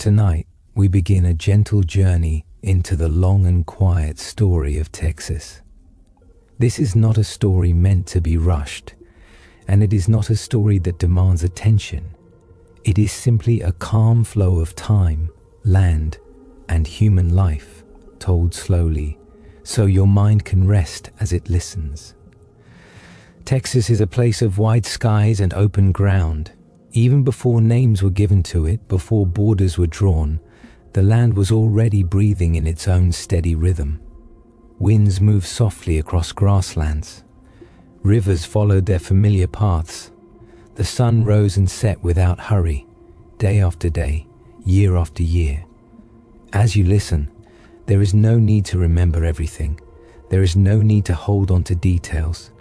Tonight, we begin a gentle journey into the long and quiet story of Texas. This is not a story meant to be rushed, and it is not a story that demands attention. It is simply a calm flow of time, land, and human life, told slowly, so your mind can rest as it listens. Texas is a place of wide skies and open ground. Even before names were given to it, before borders were drawn, the land was already breathing in its own steady rhythm. Winds moved softly across grasslands. Rivers followed their familiar paths. The sun rose and set without hurry, day after day, year after year. As you listen, there is no need to remember everything. There is no need to hold on to details.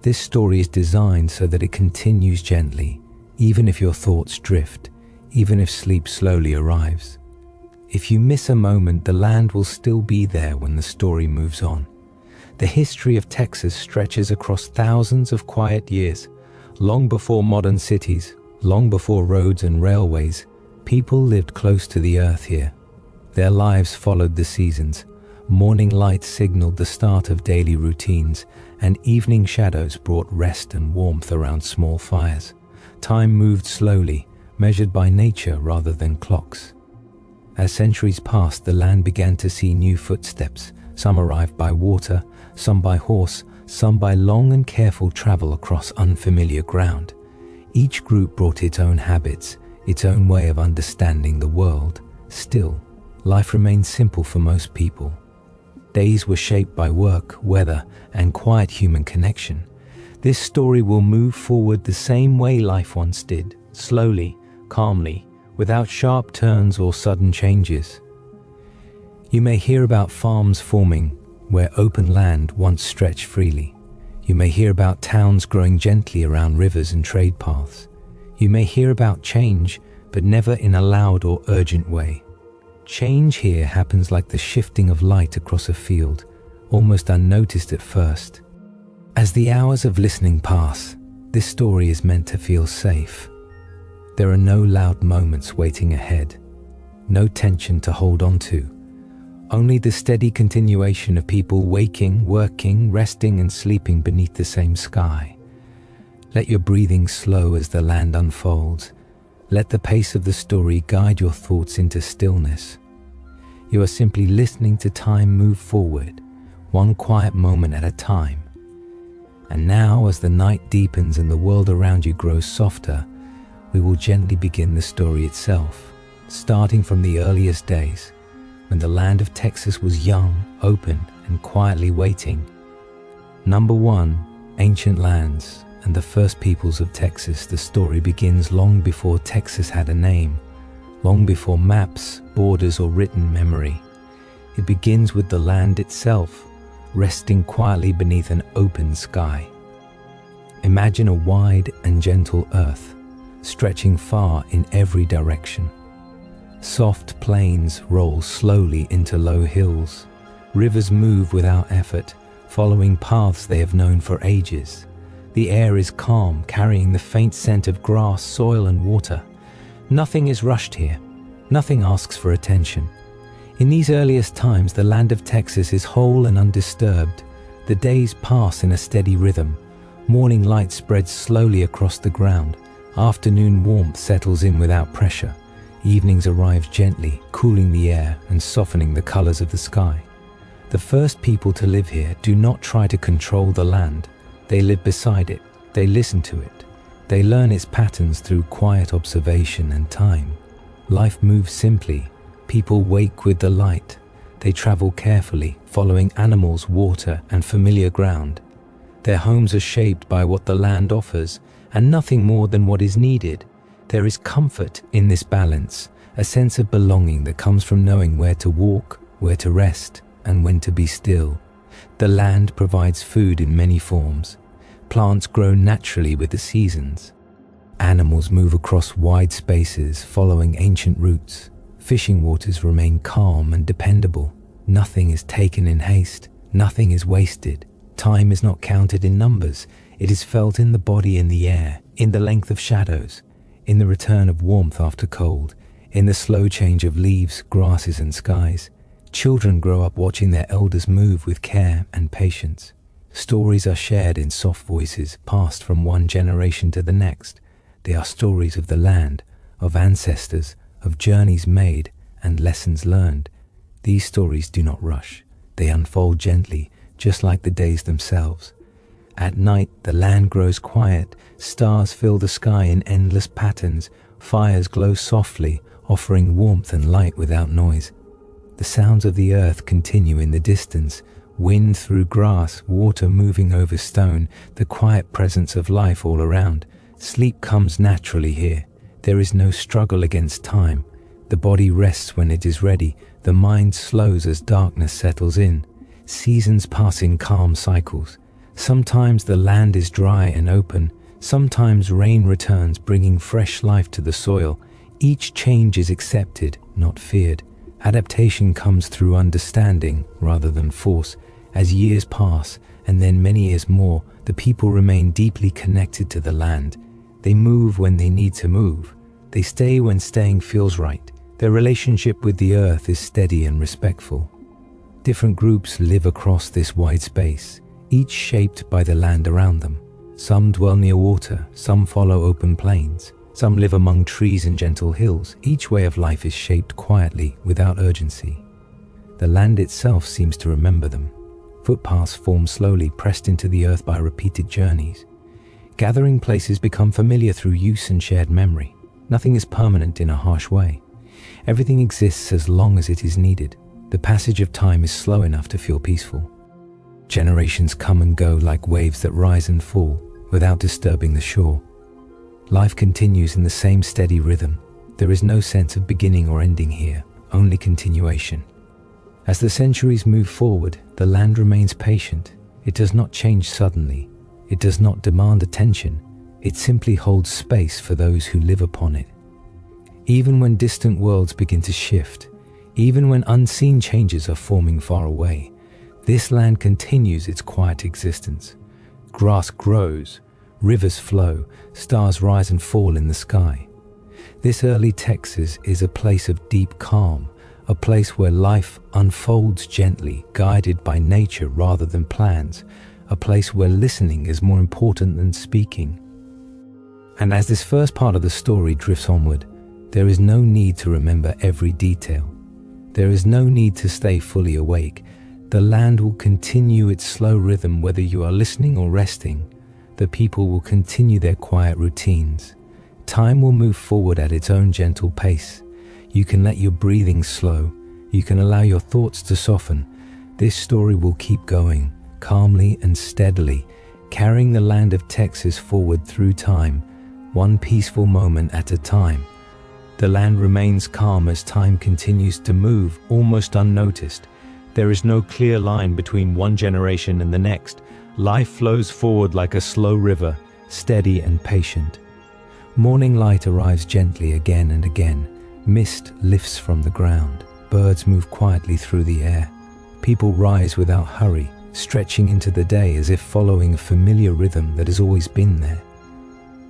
This story is designed so that it continues gently, even if your thoughts drift, even if sleep slowly arrives. If you miss a moment, the land will still be there when the story moves on. The history of Texas stretches across thousands of quiet years. Long before modern cities, long before roads and railways, people lived close to the earth here. Their lives followed the seasons. Morning light signaled the start of daily routines, and evening shadows brought rest and warmth around small fires. Time moved slowly, measured by nature rather than clocks. As centuries passed, the land began to see new footsteps. Some arrived by water, some by horse, some by long and careful travel across unfamiliar ground. Each group brought its own habits, its own way of understanding the world. Still, life remained simple for most people. Days were shaped by work, weather, and quiet human connection. This story will move forward the same way life once did, slowly, calmly, without sharp turns or sudden changes. You may hear about farms forming where open land once stretched freely. You may hear about towns growing gently around rivers and trade paths. You may hear about change, but never in a loud or urgent way. Change here happens like the shifting of light across a field, almost unnoticed at first. As the hours of listening pass, this story is meant to feel safe. There are no loud moments waiting ahead, no tension to hold on to, only the steady continuation of people waking, working, resting, and sleeping beneath the same sky. Let your breathing slow as the land unfolds. Let the pace of the story guide your thoughts into stillness. You are simply listening to time move forward, one quiet moment at a time. And now, as the night deepens and the world around you grows softer, we will gently begin the story itself, starting from the earliest days, when the land of Texas was young, open, and quietly waiting. Number 1, ancient lands and the first peoples of Texas. The story begins long before Texas had a name, long before maps, borders, or written memory. It begins with the land itself, resting quietly beneath an open sky. Imagine a wide and gentle earth, stretching far in every direction. Soft plains roll slowly into low hills. Rivers move without effort, following paths they have known for ages. The air is calm, carrying the faint scent of grass, soil, and water. Nothing is rushed here. Nothing asks for attention. In these earliest times, the land of Texas is whole and undisturbed. The days pass in a steady rhythm. Morning light spreads slowly across the ground. Afternoon warmth settles in without pressure. Evenings arrive gently, cooling the air and softening the colors of the sky. The first people to live here do not try to control the land. They live beside it. They listen to it. They learn its patterns through quiet observation and time. Life moves simply. People wake with the light. They travel carefully, following animals, water, and familiar ground. Their homes are shaped by what the land offers, and nothing more than what is needed. There is comfort in this balance, a sense of belonging that comes from knowing where to walk, where to rest, and when to be still. The land provides food in many forms. Plants grow naturally with the seasons. Animals move across wide spaces, following ancient routes. Fishing waters remain calm and dependable. Nothing is taken in haste. Nothing is wasted. Time is not counted in numbers. It is felt in the body, in the air, in the length of shadows, in the return of warmth after cold, In the slow change of leaves, grasses and skies, children grow up watching their elders move with care and patience. Stories are shared in soft voices, passed from one generation to the next. They are stories of the land, of ancestors, of journeys made and lessons learned. These stories do not rush. They unfold gently, just like the days themselves. At night, the land grows quiet. Stars fill the sky in endless patterns. Fires glow softly, offering warmth and light without noise. The sounds of the earth continue in the distance. Wind through grass, water moving over stone, the quiet presence of life all around. Sleep comes naturally here. There is no struggle against time. The body rests when it is ready. The mind slows as darkness settles in. Seasons pass in calm cycles. Sometimes the land is dry and open. Sometimes rain returns, bringing fresh life to the soil. Each change is accepted, not feared. Adaptation comes through understanding rather than force. As years pass, and then many years more, the people remain deeply connected to the land. They move when they need to move. They stay when staying feels right. Their relationship with the earth is steady and respectful. Different groups live across this wide space, each shaped by the land around them. Some dwell near water, some follow open plains, some live among trees and gentle hills. Each way of life is shaped quietly, without urgency. The land itself seems to remember them. Footpaths form slowly, pressed into the earth by repeated journeys. Gathering places become familiar through use and shared memory. Nothing is permanent in a harsh way. Everything exists as long as it is needed. The passage of time is slow enough to feel peaceful. Generations come and go like waves that rise and fall without disturbing the shore. Life continues in the same steady rhythm. There is no sense of beginning or ending here, only continuation. As the centuries move forward, the land remains patient. It does not change suddenly. It does not demand attention. It simply holds space for those who live upon it. Even when distant worlds begin to shift, even when unseen changes are forming far away, this land continues its quiet existence. Grass grows, rivers flow, stars rise and fall in the sky. This early Texas is a place of deep calm, a place where life unfolds gently, guided by nature rather than plans, a place where listening is more important than speaking. And as this first part of the story drifts onward, there is no need to remember every detail. There is no need to stay fully awake. The land will continue its slow rhythm whether you are listening or resting. The people will continue their quiet routines. Time will move forward at its own gentle pace. You can let your breathing slow. You can allow your thoughts to soften. This story will keep going, calmly and steadily, carrying the land of Texas forward through time, one peaceful moment at a time. The land remains calm as time continues to move, almost unnoticed. There is no clear line between one generation and the next. Life flows forward like a slow river, steady and patient. Morning light arrives gently again and again. Mist lifts from the ground. Birds move quietly through the air. People rise without hurry, stretching into the day as if following a familiar rhythm that has always been there.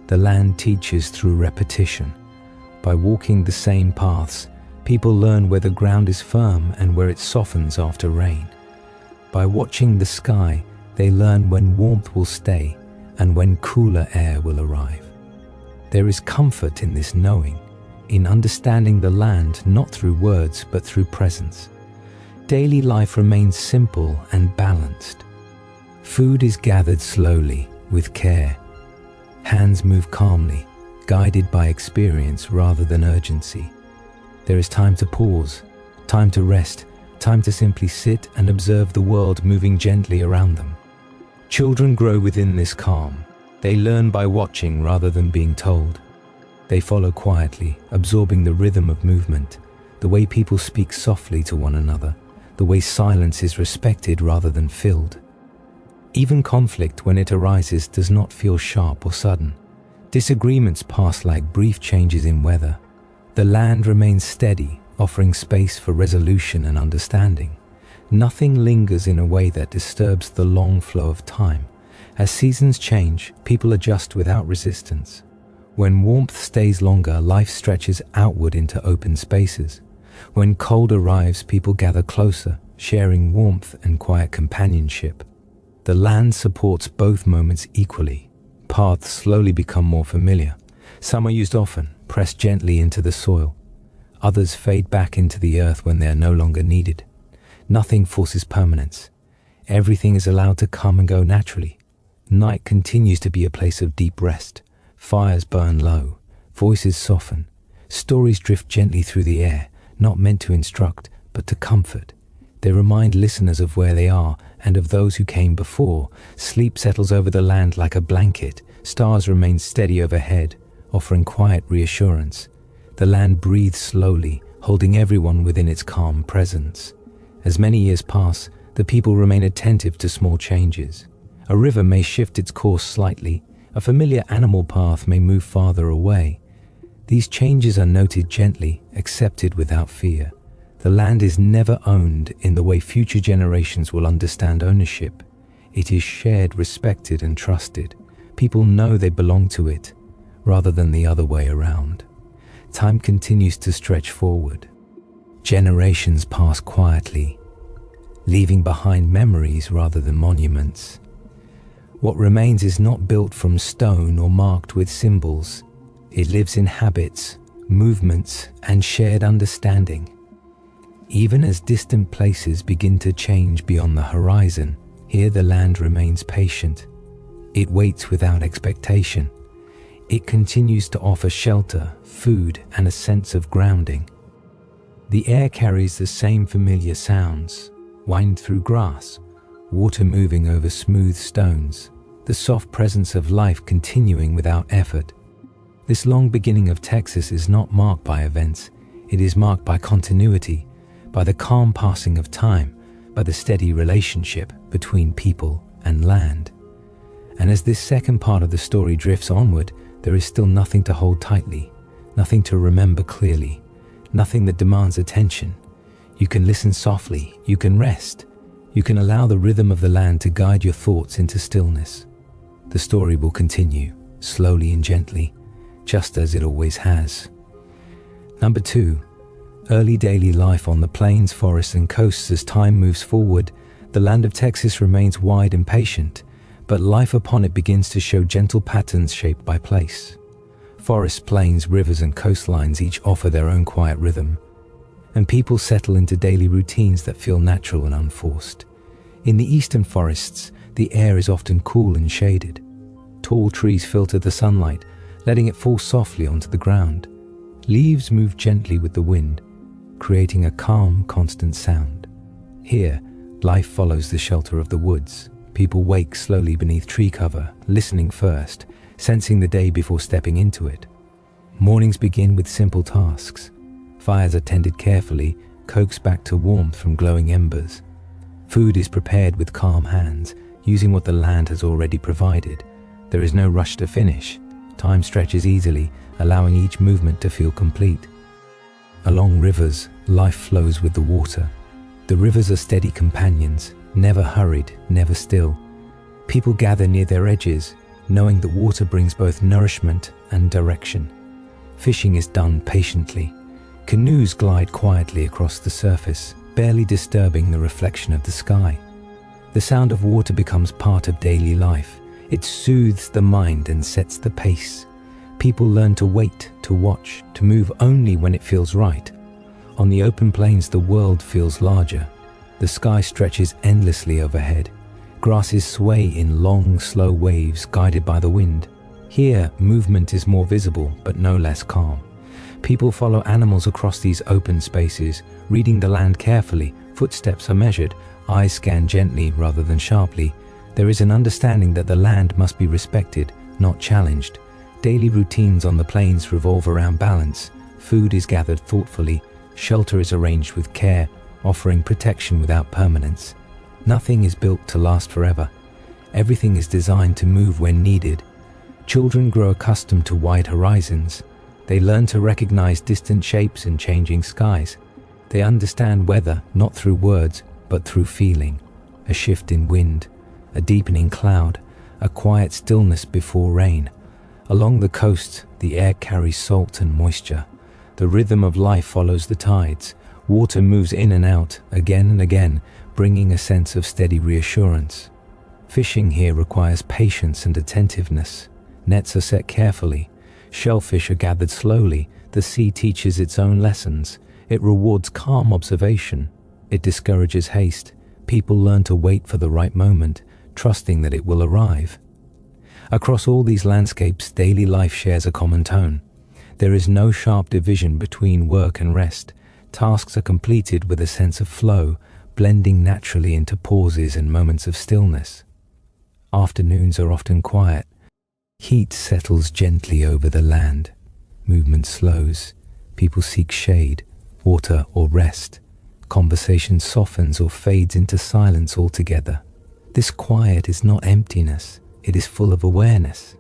The land teaches through repetition. By walking the same paths, people learn where the ground is firm and where it softens after rain. By watching the sky, they learn when warmth will stay and when cooler air will arrive. There is comfort in this knowing, in understanding the land not through words but through presence. Daily life remains simple and balanced. Food is gathered slowly, with care. Hands move calmly, guided by experience rather than urgency. There is time to pause, time to rest, time to simply sit and observe the world moving gently around them. Children grow within this calm. They learn by watching rather than being told. They follow quietly, absorbing the rhythm of movement, the way people speak softly to one another, the way silence is respected rather than filled. Even conflict, when it arises, does not feel sharp or sudden. Disagreements pass like brief changes in weather. The land remains steady, offering space for resolution and understanding. Nothing lingers in a way that disturbs the long flow of time. As seasons change, people adjust without resistance. When warmth stays longer, life stretches outward into open spaces. When cold arrives, people gather closer, sharing warmth and quiet companionship. The land supports both moments equally. Paths slowly become more familiar. Some are used often, pressed gently into the soil. Others fade back into the earth when they are no longer needed. Nothing forces permanence. Everything is allowed to come and go naturally. Night continues to be a place of deep rest. Fires burn low. Voices soften. Stories drift gently through the air, not meant to instruct, but to comfort. They remind listeners of where they are and of those who came before. Sleep settles over the land like a blanket. Stars remain steady overhead, offering quiet reassurance. The land breathes slowly, holding everyone within its calm presence. As many years pass, the people remain attentive to small changes. A river may shift its course slightly. A familiar animal path may move farther away. These changes are noted gently, accepted without fear. The land is never owned in the way future generations will understand ownership. It is shared, respected, and trusted. People know they belong to it, rather than the other way around. Time continues to stretch forward. Generations pass quietly, leaving behind memories rather than monuments. What remains is not built from stone or marked with symbols. It lives in habits, movements, and shared understanding. Even as distant places begin to change beyond the horizon, here the land remains patient. It waits without expectation. It continues to offer shelter, food, and a sense of grounding. The air carries the same familiar sounds: wind through grass, water moving over smooth stones, the soft presence of life continuing without effort. This long beginning of Texas is not marked by events. It is marked by continuity, by the calm passing of time, by the steady relationship between people and land. And as this second part of the story drifts onward, there is still nothing to hold tightly, nothing to remember clearly, nothing that demands attention. You can listen softly, you can rest, you can allow the rhythm of the land to guide your thoughts into stillness. The story will continue, slowly and gently, just as it always has. Number 2. Early daily life on the plains, forests, and coasts. As time moves forward, the land of Texas remains wide and patient, but life upon it begins to show gentle patterns shaped by place. Forests, plains, rivers, and coastlines each offer their own quiet rhythm, and people settle into daily routines that feel natural and unforced. In the eastern forests, the air is often cool and shaded. Tall trees filter the sunlight, letting it fall softly onto the ground. Leaves move gently with the wind, creating a calm, constant sound. Here, life follows the shelter of the woods. People wake slowly beneath tree cover, listening first, sensing the day before stepping into it. Mornings begin with simple tasks. Fires are tended carefully, coaxed back to warmth from glowing embers. Food is prepared with calm hands, using what the land has already provided. There is no rush to finish. Time stretches easily, allowing each movement to feel complete. Along rivers, life flows with the water. The rivers are steady companions, never hurried, never still. People gather near their edges, knowing that water brings both nourishment and direction. Fishing is done patiently. Canoes glide quietly across the surface, barely disturbing the reflection of the sky. The sound of water becomes part of daily life. It soothes the mind and sets the pace. People learn to wait, to watch, to move only when it feels right. On the open plains, the world feels larger. The sky stretches endlessly overhead. Grasses sway in long, slow waves guided by the wind. Here, movement is more visible, but no less calm. People follow animals across these open spaces, reading the land carefully. Footsteps are measured, eyes scan gently rather than sharply. There is an understanding that the land must be respected, not challenged. Daily routines on the plains revolve around balance. Food is gathered thoughtfully. Shelter is arranged with care, offering protection without permanence. Nothing is built to last forever. Everything is designed to move when needed. Children grow accustomed to wide horizons. They learn to recognize distant shapes and changing skies. They understand weather not through words, but through feeling. A shift in wind, a deepening cloud, a quiet stillness before rain. Along the coast, the air carries salt and moisture. The rhythm of life follows the tides. Water moves in and out again and again, bringing a sense of steady reassurance. Fishing here requires patience and attentiveness. Nets are set carefully. Shellfish are gathered slowly. The sea teaches its own lessons. It rewards calm observation. It discourages haste. People learn to wait for the right moment, trusting that it will arrive. Across all these landscapes, daily life shares a common tone. There is no sharp division between work and rest. Tasks are completed with a sense of flow, blending naturally into pauses and moments of stillness. Afternoons are often quiet. Heat settles gently over the land. Movement slows. People seek shade, water, or rest. Conversation softens or fades into silence altogether. This quiet is not emptiness. It is full of awareness.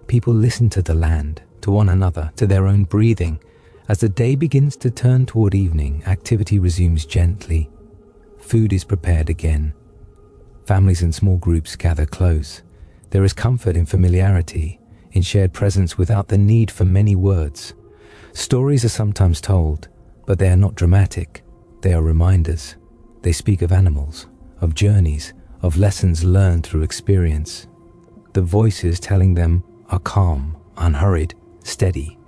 People listen to the land, to one another, to their own breathing. As the day begins to turn toward evening, activity resumes gently. Food is prepared again. Families and small groups gather close. There is comfort in familiarity, in shared presence without the need for many words. Stories are sometimes told, but they are not dramatic. They are reminders. They speak of animals, of journeys, of lessons learned through experience. The voices telling them are calm, unhurried, steady.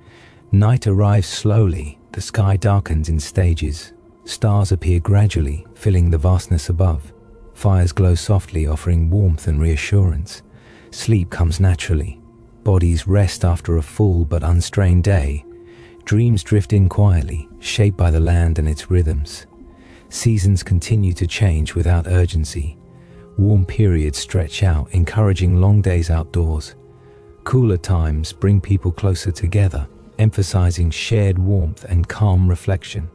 Night arrives slowly. The sky darkens in stages. Stars appear gradually, filling the vastness above. Fires glow softly, offering warmth and reassurance. Sleep comes naturally. Bodies rest after a full but unstrained day. Dreams drift in quietly, shaped by the land and its rhythms. Seasons continue to change without urgency. Warm periods stretch out, encouraging long days outdoors. Cooler times bring people closer together, emphasizing shared warmth and calm reflection.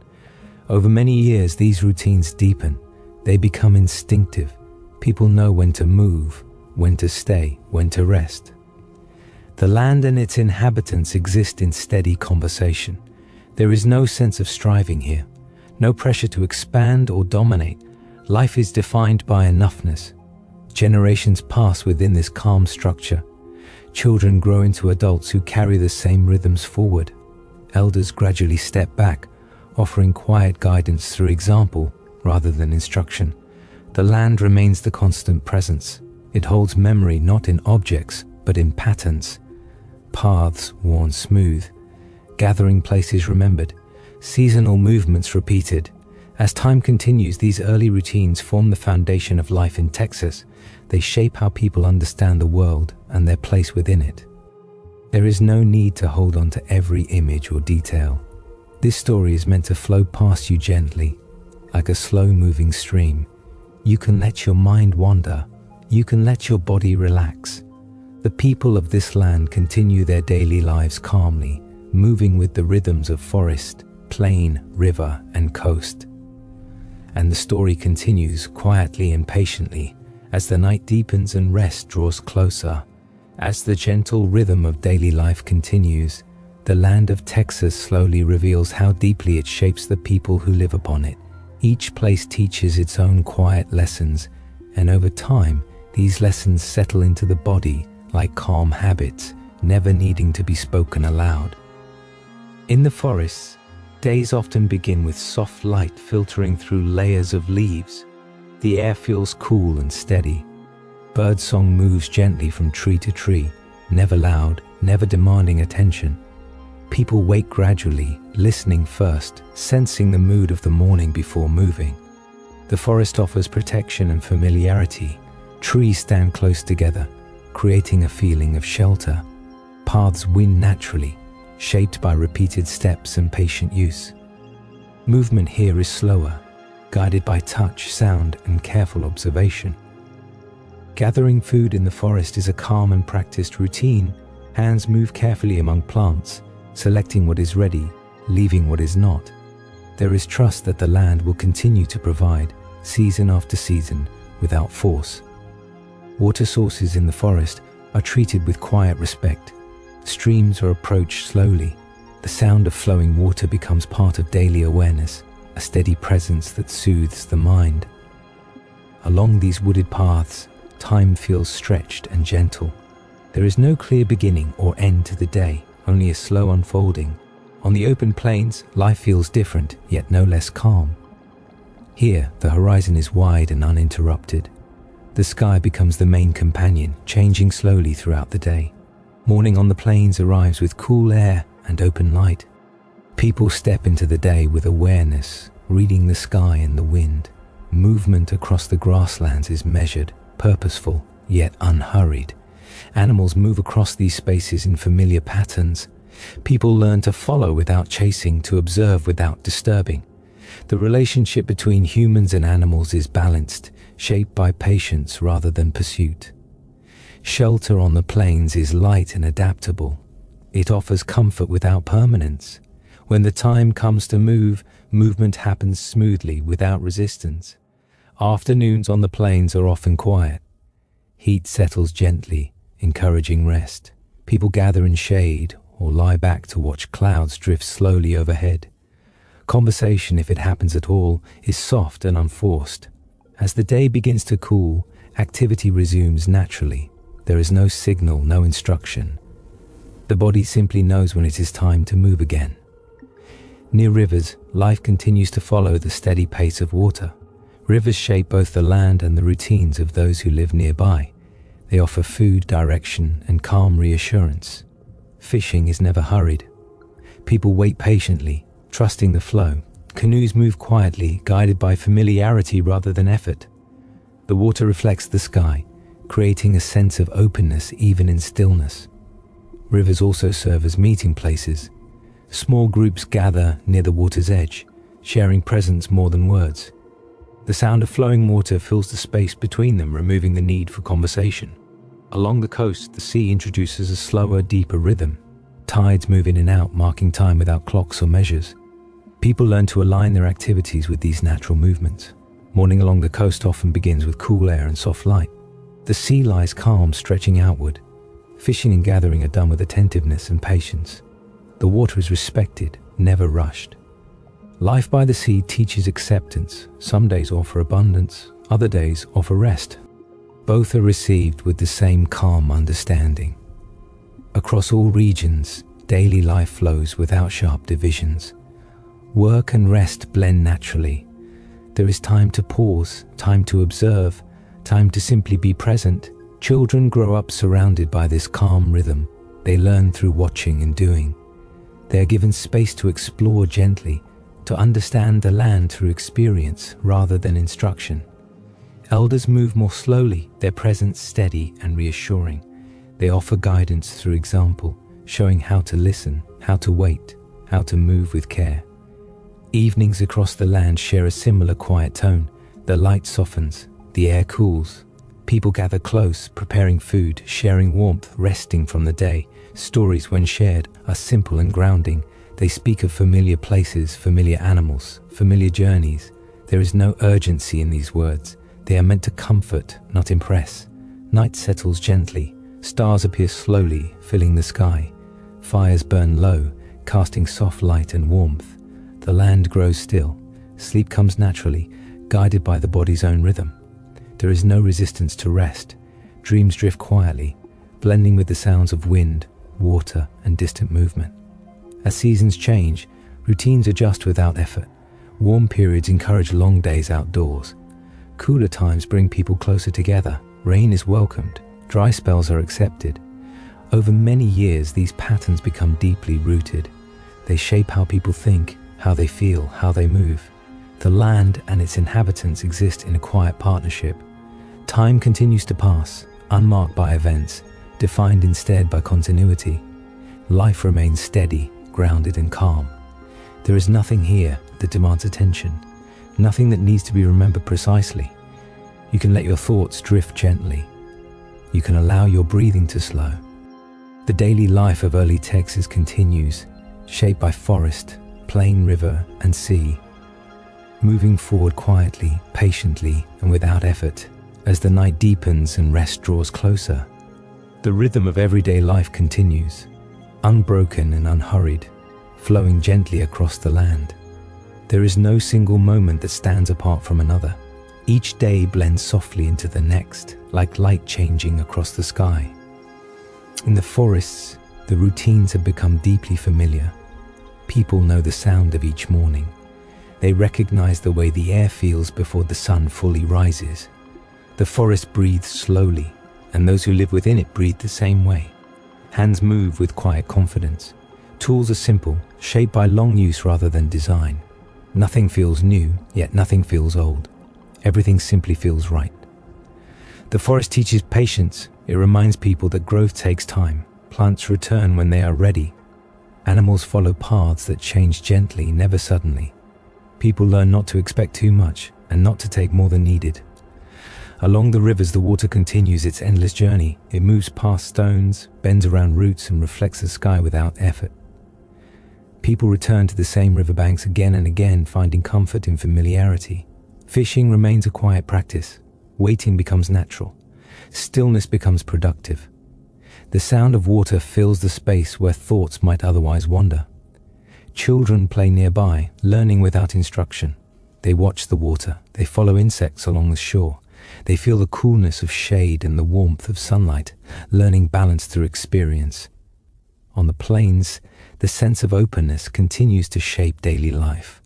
Over many years, these routines deepen. They become instinctive. People know when to move, when to stay, when to rest. The land and its inhabitants exist in steady conversation. There is no sense of striving here, no pressure to expand or dominate. Life is defined by enoughness. Generations pass within this calm structure. Children grow into adults who carry the same rhythms forward. Elders gradually step back, offering quiet guidance through example rather than instruction. The land remains the constant presence. It holds memory not in objects, but in patterns. Paths worn smooth, gathering places remembered, seasonal movements repeated. As time continues, these early routines form the foundation of life in Texas. They shape how people understand the world and their place within it. There is no need to hold on to every image or detail. This story is meant to flow past you gently, like a slow-moving stream. You can let your mind wander. You can let your body relax. The people of this land continue their daily lives calmly, moving with the rhythms of forest, plain, river, and coast. And the story continues quietly and patiently as the night deepens and rest draws closer. As the gentle rhythm of daily life continues, the land of Texas slowly reveals how deeply it shapes the people who live upon it. Each place teaches its own quiet lessons, and over time, these lessons settle into the body like calm habits, never needing to be spoken aloud. In the forests, days often begin with soft light filtering through layers of leaves. The air feels cool and steady. Birdsong moves gently from tree to tree, never loud, never demanding attention. People wake gradually, listening first, sensing the mood of the morning before moving. The forest offers protection and familiarity. Trees stand close together, creating a feeling of shelter. Paths wind naturally, shaped by repeated steps and patient use. Movement here is slower, guided by touch, sound, and careful observation. Gathering food in the forest is a calm and practiced routine. Hands move carefully among plants, selecting what is ready, leaving what is not. There is trust that the land will continue to provide, season after season, without force. Water sources in the forest are treated with quiet respect. Streams are approached slowly. The sound of flowing water becomes part of daily awareness, a steady presence that soothes the mind. Along these wooded paths, time feels stretched and gentle. There is no clear beginning or end to the day, only a slow unfolding. On the open plains, life feels different, yet no less calm. Here, the horizon is wide and uninterrupted. The sky becomes the main companion, changing slowly throughout the day. Morning on the plains arrives with cool air and open light. People step into the day with awareness, reading the sky and the wind. Movement across the grasslands is measured, purposeful, yet unhurried. Animals move across these spaces in familiar patterns. People learn to follow without chasing, to observe without disturbing. The relationship between humans and animals is balanced, shaped by patience rather than pursuit. Shelter on the plains is light and adaptable. It offers comfort without permanence. When the time comes to move, movement happens smoothly, without resistance. Afternoons on the plains are often quiet. Heat settles gently, encouraging rest. People gather in shade or lie back to watch clouds drift slowly overhead. Conversation, if it happens at all, is soft and unforced. As the day begins to cool, activity resumes naturally. There is no signal, no instruction. The body simply knows when it is time to move again. Near rivers, life continues to follow the steady pace of water. Rivers shape both the land and the routines of those who live nearby. They offer food, direction, and calm reassurance. Fishing is never hurried. People wait patiently, trusting the flow. Canoes move quietly, guided by familiarity rather than effort. The water reflects the sky, creating a sense of openness even in stillness. Rivers also serve as meeting places. Small groups gather near the water's edge, sharing presence more than words. The sound of flowing water fills the space between them, removing the need for conversation. Along the coast, the sea introduces a slower, deeper rhythm. Tides move in and out, marking time without clocks or measures. People learn to align their activities with these natural movements. Morning along the coast often begins with cool air and soft light. The sea lies calm, stretching outward. Fishing and gathering are done with attentiveness and patience. The water is respected, never rushed. Life by the sea teaches acceptance. Some days offer abundance, other days offer rest. Both are received with the same calm understanding. Across all regions, daily life flows without sharp divisions. Work and rest blend naturally. There is time to pause, time to observe, time to simply be present. Children grow up surrounded by this calm rhythm. They learn through watching and doing. They are given space to explore gently, to understand the land through experience rather than instruction. Elders move more slowly, their presence steady and reassuring. They offer guidance through example, showing how to listen, how to wait, how to move with care. Evenings across the land share a similar quiet tone. The light softens, the air cools. People gather close, preparing food, sharing warmth, resting from the day. Stories, when shared, are simple and grounding. They speak of familiar places, familiar animals, familiar journeys. There is no urgency in these words. They are meant to comfort, not impress. Night settles gently. Stars appear slowly, filling the sky. Fires burn low, casting soft light and warmth. The land grows still. Sleep comes naturally, guided by the body's own rhythm. There is no resistance to rest. Dreams drift quietly, blending with the sounds of wind, water, and distant movement. As seasons change, routines adjust without effort. Warm periods encourage long days outdoors. Cooler times bring people closer together. Rain is welcomed. Dry spells are accepted. Over many years, these patterns become deeply rooted. They shape how people think, how they feel, how they move. The land and its inhabitants exist in a quiet partnership. Time continues to pass, unmarked by events, defined instead by continuity. Life remains steady, grounded and calm. There is nothing here that demands attention, nothing that needs to be remembered precisely. You can let your thoughts drift gently. You can allow your breathing to slow. The daily life of early Texas continues, shaped by forest, plain, river, and sea, moving forward quietly, patiently, and without effort. As the night deepens and rest draws closer, the rhythm of everyday life continues, unbroken and unhurried, flowing gently across the land. There is no single moment that stands apart from another. Each day blends softly into the next, like light changing across the sky. In the forests, the routines have become deeply familiar. People know the sound of each morning. They recognize the way the air feels before the sun fully rises. The forest breathes slowly, and those who live within it breathe the same way. Hands move with quiet confidence. Tools are simple, shaped by long use rather than design. Nothing feels new, yet nothing feels old. Everything simply feels right. The forest teaches patience. It reminds people that growth takes time. Plants return when they are ready. Animals follow paths that change gently, never suddenly. People learn not to expect too much and not to take more than needed. Along the rivers, the water continues its endless journey. It moves past stones, bends around roots, and reflects the sky without effort. People return to the same riverbanks again and again, finding comfort in familiarity. Fishing remains a quiet practice. Waiting becomes natural. Stillness becomes productive. The sound of water fills the space where thoughts might otherwise wander. Children play nearby, learning without instruction. They watch the water. They follow insects along the shore. They feel the coolness of shade and the warmth of sunlight, learning balance through experience. On the plains, the sense of openness continues to shape daily life.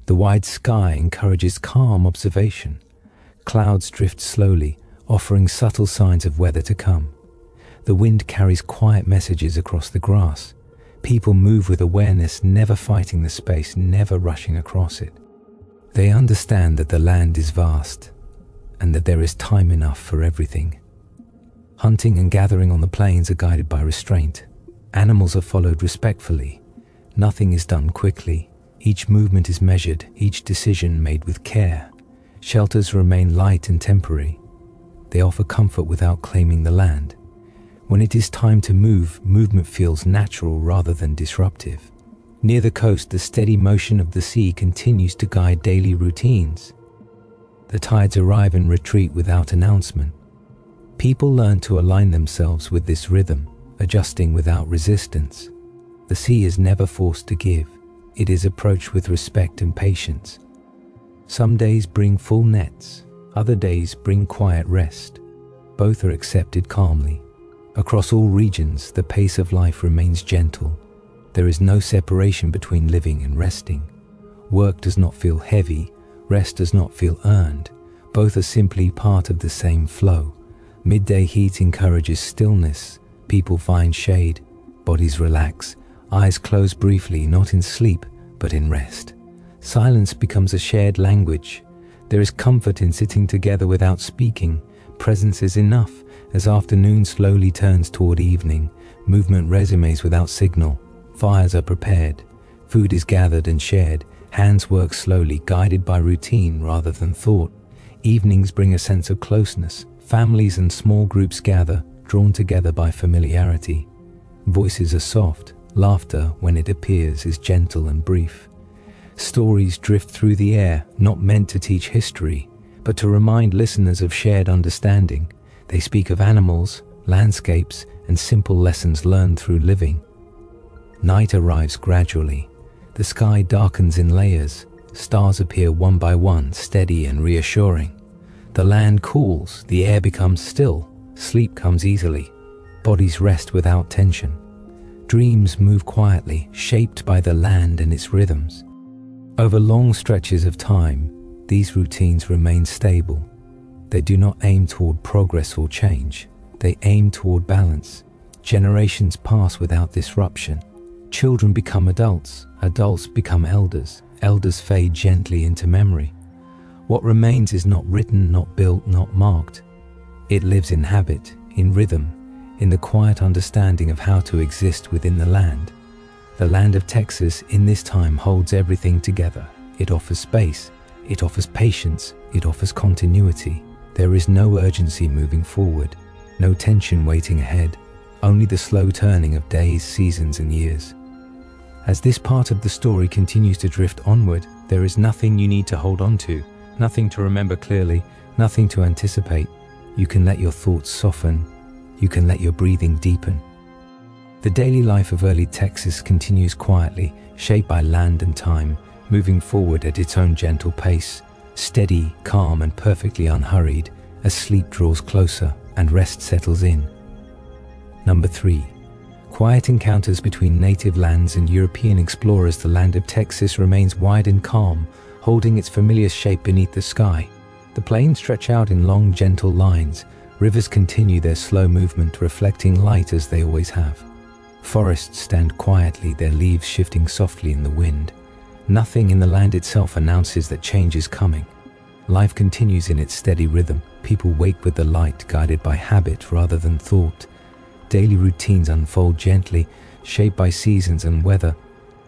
The wide sky encourages calm observation. Clouds drift slowly, offering subtle signs of weather to come. The wind carries quiet messages across the grass. People move with awareness, never fighting the space, never rushing across it. They understand that the land is vast, and that there is time enough for everything. Hunting and gathering on the plains are guided by restraint. Animals are followed respectfully. Nothing is done quickly. Each movement is measured, each decision made with care. Shelters remain light and temporary. They offer comfort without claiming the land. When it is time to move, movement feels natural rather than disruptive. Near the coast, the steady motion of the sea continues to guide daily routines. The tides arrive and retreat without announcement. People learn to align themselves with this rhythm, adjusting without resistance. The sea is never forced to give. It is approached with respect and patience. Some days bring full nets, other days bring quiet rest. Both are accepted calmly. Across all regions, the pace of life remains gentle. There is no separation between living and resting. Work does not feel heavy, rest does not feel earned. Both are simply part of the same flow. Midday heat encourages stillness. People find shade, bodies relax, eyes close briefly, not in sleep, but in rest. Silence becomes a shared language. There is comfort in sitting together without speaking. Presence is enough. As afternoon slowly turns toward evening, movement resumes without signal. Fires are prepared. Food is gathered and shared. Hands work slowly, guided by routine rather than thought. Evenings bring a sense of closeness. Families and small groups gather, drawn together by familiarity. Voices are soft. Laughter, when it appears, is gentle and brief. Stories drift through the air, not meant to teach history, but to remind listeners of shared understanding. They speak of animals, landscapes, and simple lessons learned through living. Night arrives gradually. The sky darkens in layers. Stars appear one by one, steady and reassuring. The land cools, the air becomes still, sleep comes easily. Bodies rest without tension. Dreams move quietly, shaped by the land and its rhythms. Over long stretches of time, these routines remain stable. They do not aim toward progress or change. They aim toward balance. Generations pass without disruption. Children become adults. Adults become elders. Elders fade gently into memory. What remains is not written, not built, not marked. It lives in habit, in rhythm, in the quiet understanding of how to exist within the land. The land of Texas in this time holds everything together. It offers space. It offers patience. It offers continuity. There is no urgency moving forward, no tension waiting ahead, only the slow turning of days, seasons, and years. As this part of the story continues to drift onward, there is nothing you need to hold on to, nothing to remember clearly, nothing to anticipate. You can let your thoughts soften. You can let your breathing deepen. The daily life of early Texas continues quietly, shaped by land and time, moving forward at its own gentle pace, steady, calm, and perfectly unhurried, as sleep draws closer and rest settles in. Number 3. Quiet encounters between native lands and European explorers. The land of Texas remains wide and calm, holding its familiar shape beneath the sky. The plains stretch out in long, gentle lines. Rivers continue their slow movement, reflecting light as they always have. Forests stand quietly, their leaves shifting softly in the wind. Nothing in the land itself announces that change is coming. Life continues in its steady rhythm. People wake with the light, guided by habit rather than thought. Daily routines unfold gently, shaped by seasons and weather.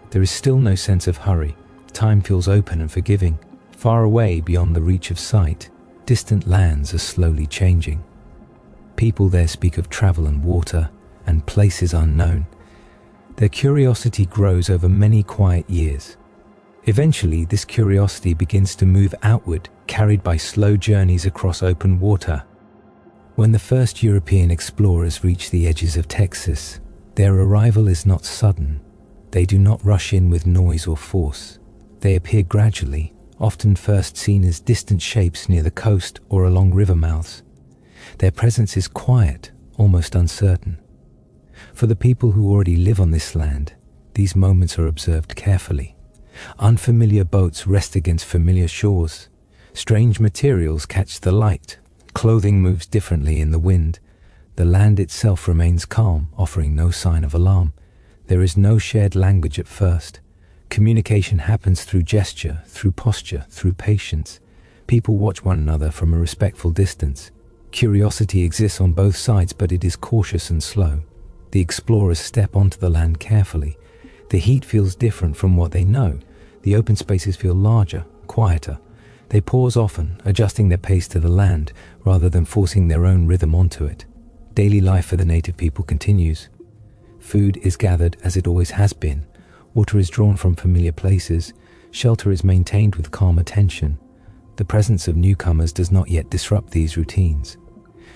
There is still no sense of hurry. Time feels open and forgiving. Far away, beyond the reach of sight, distant lands are slowly changing. People there speak of travel and water and places unknown. Their curiosity grows over many quiet years. Eventually, this curiosity begins to move outward, carried by slow journeys across open water. When the first European explorers reach the edges of Texas, their arrival is not sudden. They do not rush in with noise or force. They appear gradually, often first seen as distant shapes near the coast or along river mouths. Their presence is quiet, almost uncertain. For the people who already live on this land, these moments are observed carefully. Unfamiliar boats rest against familiar shores. Strange materials catch the light. Clothing moves differently in the wind. The land itself remains calm, offering no sign of alarm. There is no shared language at first. Communication happens through gesture, through posture, through patience. People watch one another from a respectful distance. Curiosity exists on both sides, but it is cautious and slow. The explorers step onto the land carefully. The heat feels different from what they know. The open spaces feel larger, quieter. They pause often, adjusting their pace to the land rather than forcing their own rhythm onto it. Daily life for the native people continues. Food is gathered as it always has been. Water is drawn from familiar places. Shelter is maintained with calm attention. The presence of newcomers does not yet disrupt these routines.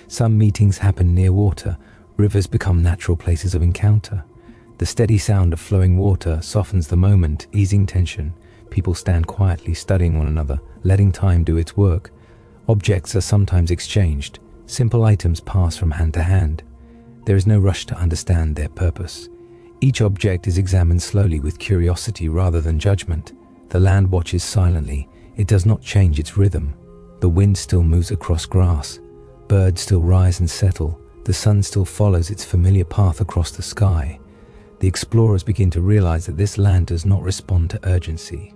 Some meetings happen near water. Rivers become natural places of encounter. The steady sound of flowing water softens the moment, easing tension. People stand quietly, studying one another, letting time do its work. Objects are sometimes exchanged. Simple items pass from hand to hand. There is no rush to understand their purpose. Each object is examined slowly with curiosity rather than judgment. The land watches silently. It does not change its rhythm. The wind still moves across grass. Birds still rise and settle. The sun still follows its familiar path across the sky. The explorers begin to realize that this land does not respond to urgency.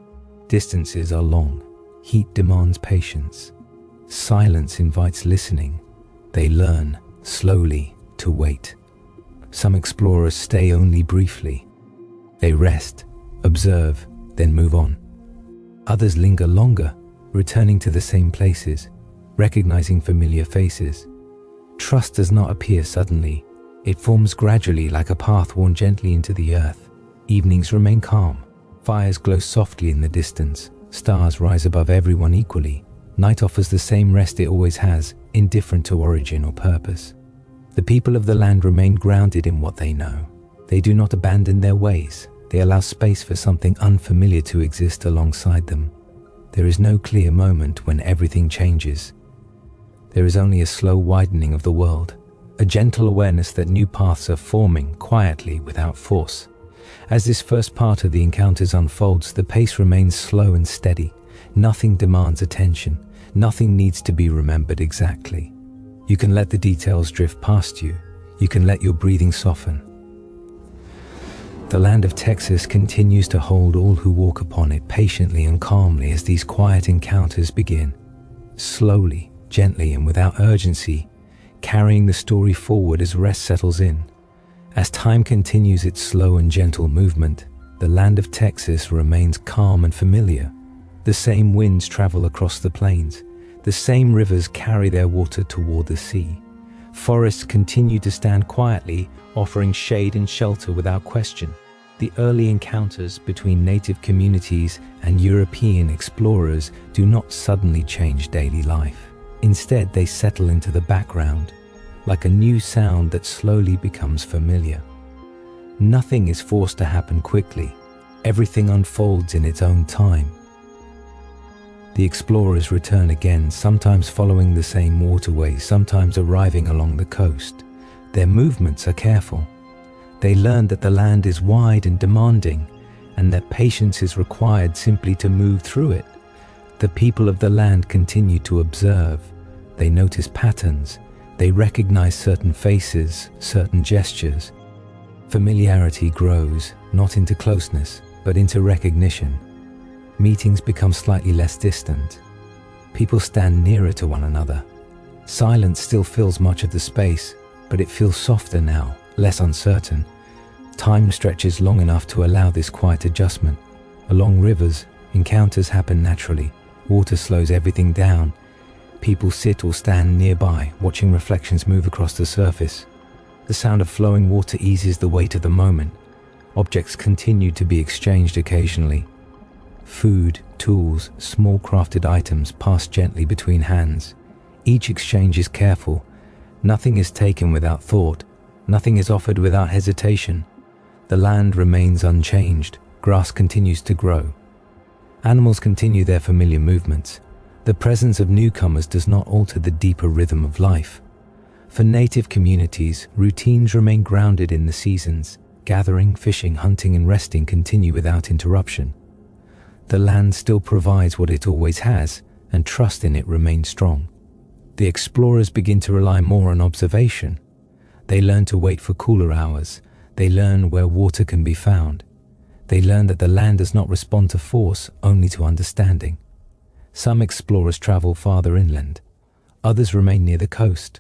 Distances are long. Heat demands patience. Silence invites listening. They learn, slowly, to wait. Some explorers stay only briefly. They rest, observe, then move on. Others linger longer, returning to the same places, recognizing familiar faces. Trust does not appear suddenly. It forms gradually, like a path worn gently into the earth. Evenings remain calm. Fires glow softly in the distance. Stars rise above everyone equally. Night offers the same rest it always has, indifferent to origin or purpose. The people of the land remain grounded in what they know. They do not abandon their ways. They allow space for something unfamiliar to exist alongside them. There is no clear moment when everything changes. There is only a slow widening of the world, a gentle awareness that new paths are forming quietly without force. As this first part of the encounters unfolds, the pace remains slow and steady. Nothing demands attention. Nothing needs to be remembered exactly. You can let the details drift past you. You can let your breathing soften. The land of Texas continues to hold all who walk upon it patiently and calmly as these quiet encounters begin. Slowly, gently, and without urgency, carrying the story forward as rest settles in. As time continues its slow and gentle movement, the land of Texas remains calm and familiar. The same winds travel across the plains. The same rivers carry their water toward the sea. Forests continue to stand quietly, offering shade and shelter without question. The early encounters between native communities and European explorers do not suddenly change daily life. Instead, they settle into the background, like a new sound that slowly becomes familiar. Nothing is forced to happen quickly. Everything unfolds in its own time. The explorers return again, sometimes following the same waterways, sometimes arriving along the coast. Their movements are careful. They learn that the land is wide and demanding, and that patience is required simply to move through it. The people of the land continue to observe. They notice patterns. They recognize certain faces, certain gestures. Familiarity grows, not into closeness, but into recognition. Meetings become slightly less distant. People stand nearer to one another. Silence still fills much of the space, but it feels softer now, less uncertain. Time stretches long enough to allow this quiet adjustment. Along rivers, encounters happen naturally. Water slows everything down. People sit or stand nearby, watching reflections move across the surface. The sound of flowing water eases the weight of the moment. Objects continue to be exchanged occasionally. Food, tools, small crafted items pass gently between hands. Each exchange is careful. Nothing is taken without thought. Nothing is offered without hesitation. The land remains unchanged. Grass continues to grow. Animals continue their familiar movements. The presence of newcomers does not alter the deeper rhythm of life. For native communities, routines remain grounded in the seasons. Gathering, fishing, hunting, and resting continue without interruption. The land still provides what it always has, and trust in it remains strong. The explorers begin to rely more on observation. They learn to wait for cooler hours. They learn where water can be found. They learn that the land does not respond to force, only to understanding. Some explorers travel farther inland. Others remain near the coast.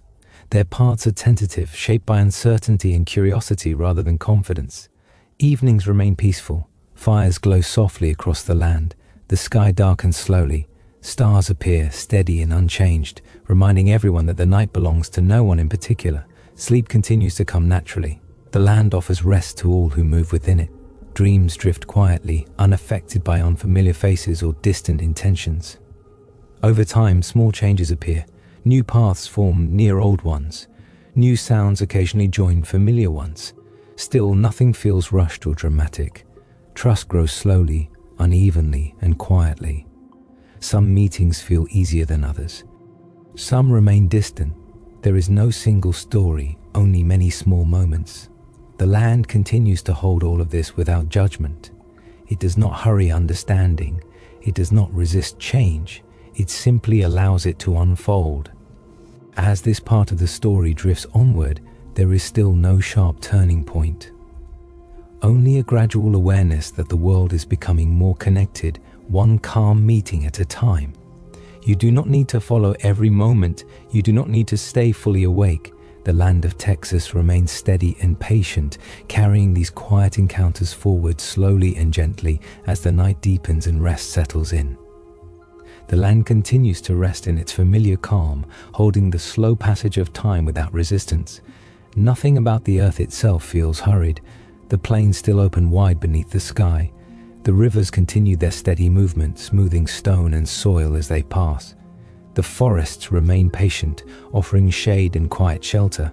Their paths are tentative, shaped by uncertainty and curiosity rather than confidence. Evenings remain peaceful. Fires glow softly across the land. The sky darkens slowly. Stars appear, steady and unchanged, reminding everyone that the night belongs to no one in particular. Sleep continues to come naturally. The land offers rest to all who move within it. Dreams drift quietly, unaffected by unfamiliar faces or distant intentions. Over time, small changes appear. New paths form near old ones. New sounds occasionally join familiar ones. Still, nothing feels rushed or dramatic. Trust grows slowly, unevenly, and quietly. Some meetings feel easier than others. Some remain distant. There is no single story, only many small moments. The land continues to hold all of this without judgment. It does not hurry understanding. It does not resist change. It simply allows it to unfold. As this part of the story drifts onward, there is still no sharp turning point. Only a gradual awareness that the world is becoming more connected, one calm meeting at a time. You do not need to follow every moment. You do not need to stay fully awake. The land of Texas remains steady and patient, carrying these quiet encounters forward slowly and gently as the night deepens and rest settles in. The land continues to rest in its familiar calm, holding the slow passage of time without resistance. Nothing about the earth itself feels hurried. The plains still open wide beneath the sky. The rivers continue their steady movement, smoothing stone and soil as they pass. The forests remain patient, offering shade and quiet shelter.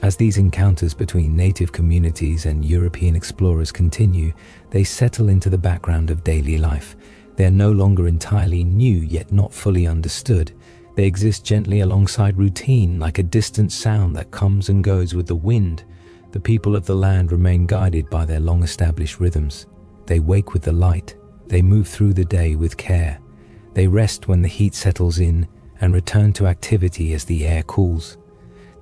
As these encounters between native communities and European explorers continue, they settle into the background of daily life. They are no longer entirely new, yet not fully understood. They exist gently alongside routine, like a distant sound that comes and goes with the wind. The people of the land remain guided by their long-established rhythms. They wake with the light. They move through the day with care. They rest when the heat settles in and return to activity as the air cools.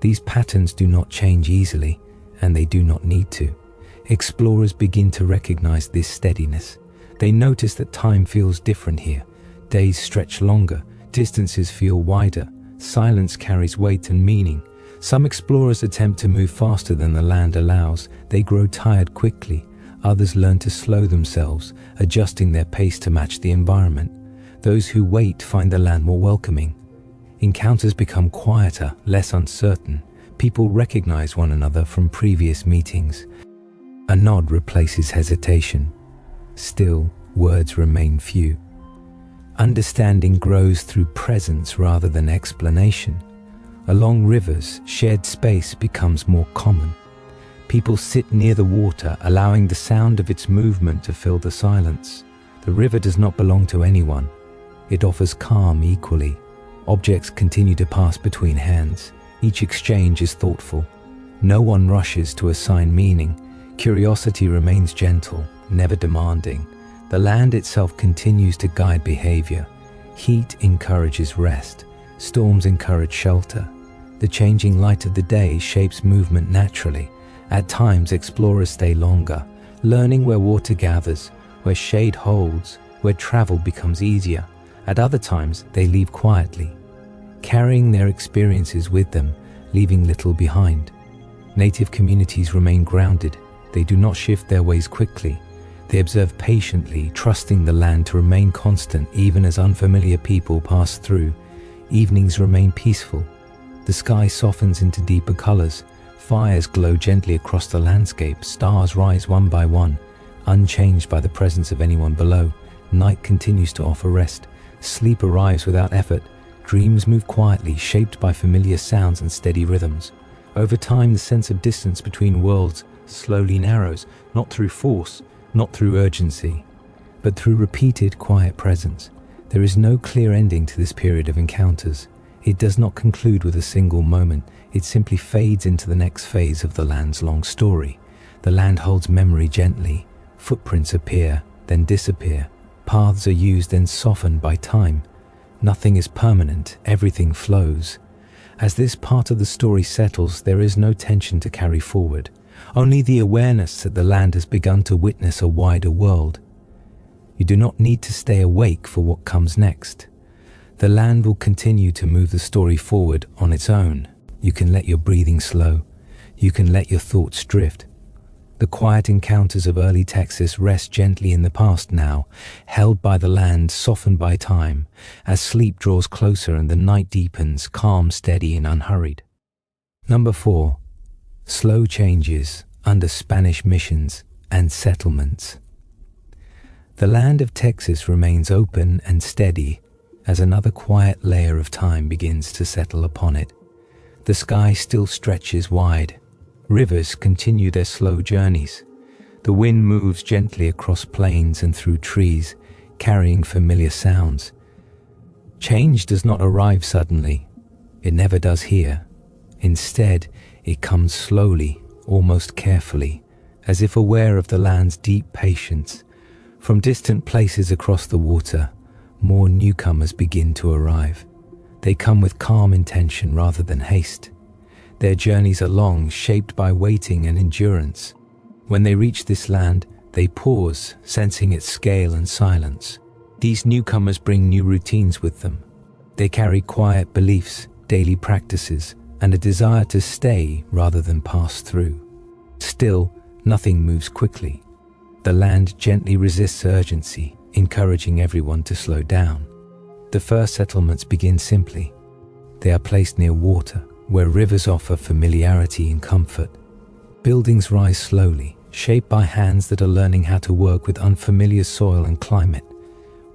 These patterns do not change easily, and they do not need to. Explorers begin to recognize this steadiness. They notice that time feels different here. Days stretch longer, distances feel wider, silence carries weight and meaning. Some explorers attempt to move faster than the land allows. They grow tired quickly. Others learn to slow themselves, adjusting their pace to match the environment. Those who wait find the land more welcoming. Encounters become quieter, less uncertain. People recognize one another from previous meetings. A nod replaces hesitation. Still, words remain few. Understanding grows through presence rather than explanation. Along rivers, shared space becomes more common. People sit near the water, allowing the sound of its movement to fill the silence. The river does not belong to anyone. It offers calm equally. Objects continue to pass between hands. Each exchange is thoughtful. No one rushes to assign meaning. Curiosity remains gentle, never demanding. The land itself continues to guide behavior. Heat encourages rest. Storms encourage shelter. The changing light of the day shapes movement naturally. At times, explorers stay longer, learning where water gathers, where shade holds, where travel becomes easier. At other times, they leave quietly, carrying their experiences with them, leaving little behind. Native communities remain grounded. They do not shift their ways quickly. They observe patiently, trusting the land to remain constant even as unfamiliar people pass through. Evenings remain peaceful. The sky softens into deeper colors. Fires glow gently across the landscape. Stars rise one by one, unchanged by the presence of anyone below. Night continues to offer rest. Sleep arrives without effort. Dreams move quietly, shaped by familiar sounds and steady rhythms. Over time, the sense of distance between worlds slowly narrows, not through force, not through urgency, but through repeated quiet presence. There is no clear ending to this period of encounters. It does not conclude with a single moment. It simply fades into the next phase of the land's long story. The land holds memory gently. Footprints appear, then disappear. Paths are used, then softened by time. Nothing is permanent, everything flows. As this part of the story settles, there is no tension to carry forward. Only the awareness that the land has begun to witness a wider world. You do not need to stay awake for what comes next. The land will continue to move the story forward on its own. You can let your breathing slow. You can let your thoughts drift. The quiet encounters of early Texas rest gently in the past now, held by the land, softened by time, as sleep draws closer and the night deepens, calm, steady, and unhurried. Number 4. Slow changes under Spanish missions and settlements. The land of Texas remains open and steady as another quiet layer of time begins to settle upon it. The sky still stretches wide. Rivers continue their slow journeys. The wind moves gently across plains and through trees, carrying familiar sounds. Change does not arrive suddenly. It never does here. Instead, it comes slowly, almost carefully, as if aware of the land's deep patience. From distant places across the water, more newcomers begin to arrive. They come with calm intention rather than haste. Their journeys are long, shaped by waiting and endurance. When they reach this land, they pause, sensing its scale and silence. These newcomers bring new routines with them. They carry quiet beliefs, daily practices, and a desire to stay rather than pass through. Still, nothing moves quickly. The land gently resists urgency, encouraging everyone to slow down. The first settlements begin simply. They are placed near water, where rivers offer familiarity and comfort. Buildings rise slowly, shaped by hands that are learning how to work with unfamiliar soil and climate.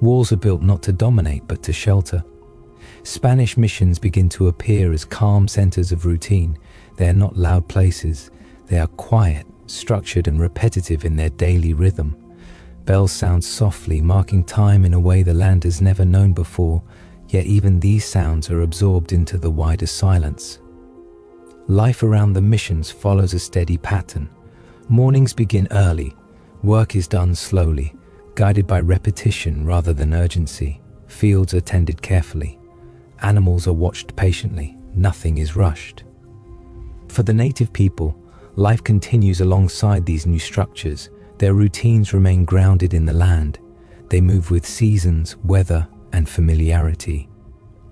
Walls are built not to dominate but to shelter. Spanish missions begin to appear as calm centers of routine. They are not loud places. They are quiet, structured, and repetitive in their daily rhythm. Bells sound softly, marking time in a way the land has never known before, yet even these sounds are absorbed into the wider silence. Life around the missions follows a steady pattern. Mornings begin early. Work is done slowly, guided by repetition rather than urgency. Fields are tended carefully. Animals are watched patiently. Nothing is rushed. For the native people, life continues alongside these new structures. Their routines remain grounded in the land. They move with seasons, weather, and familiarity.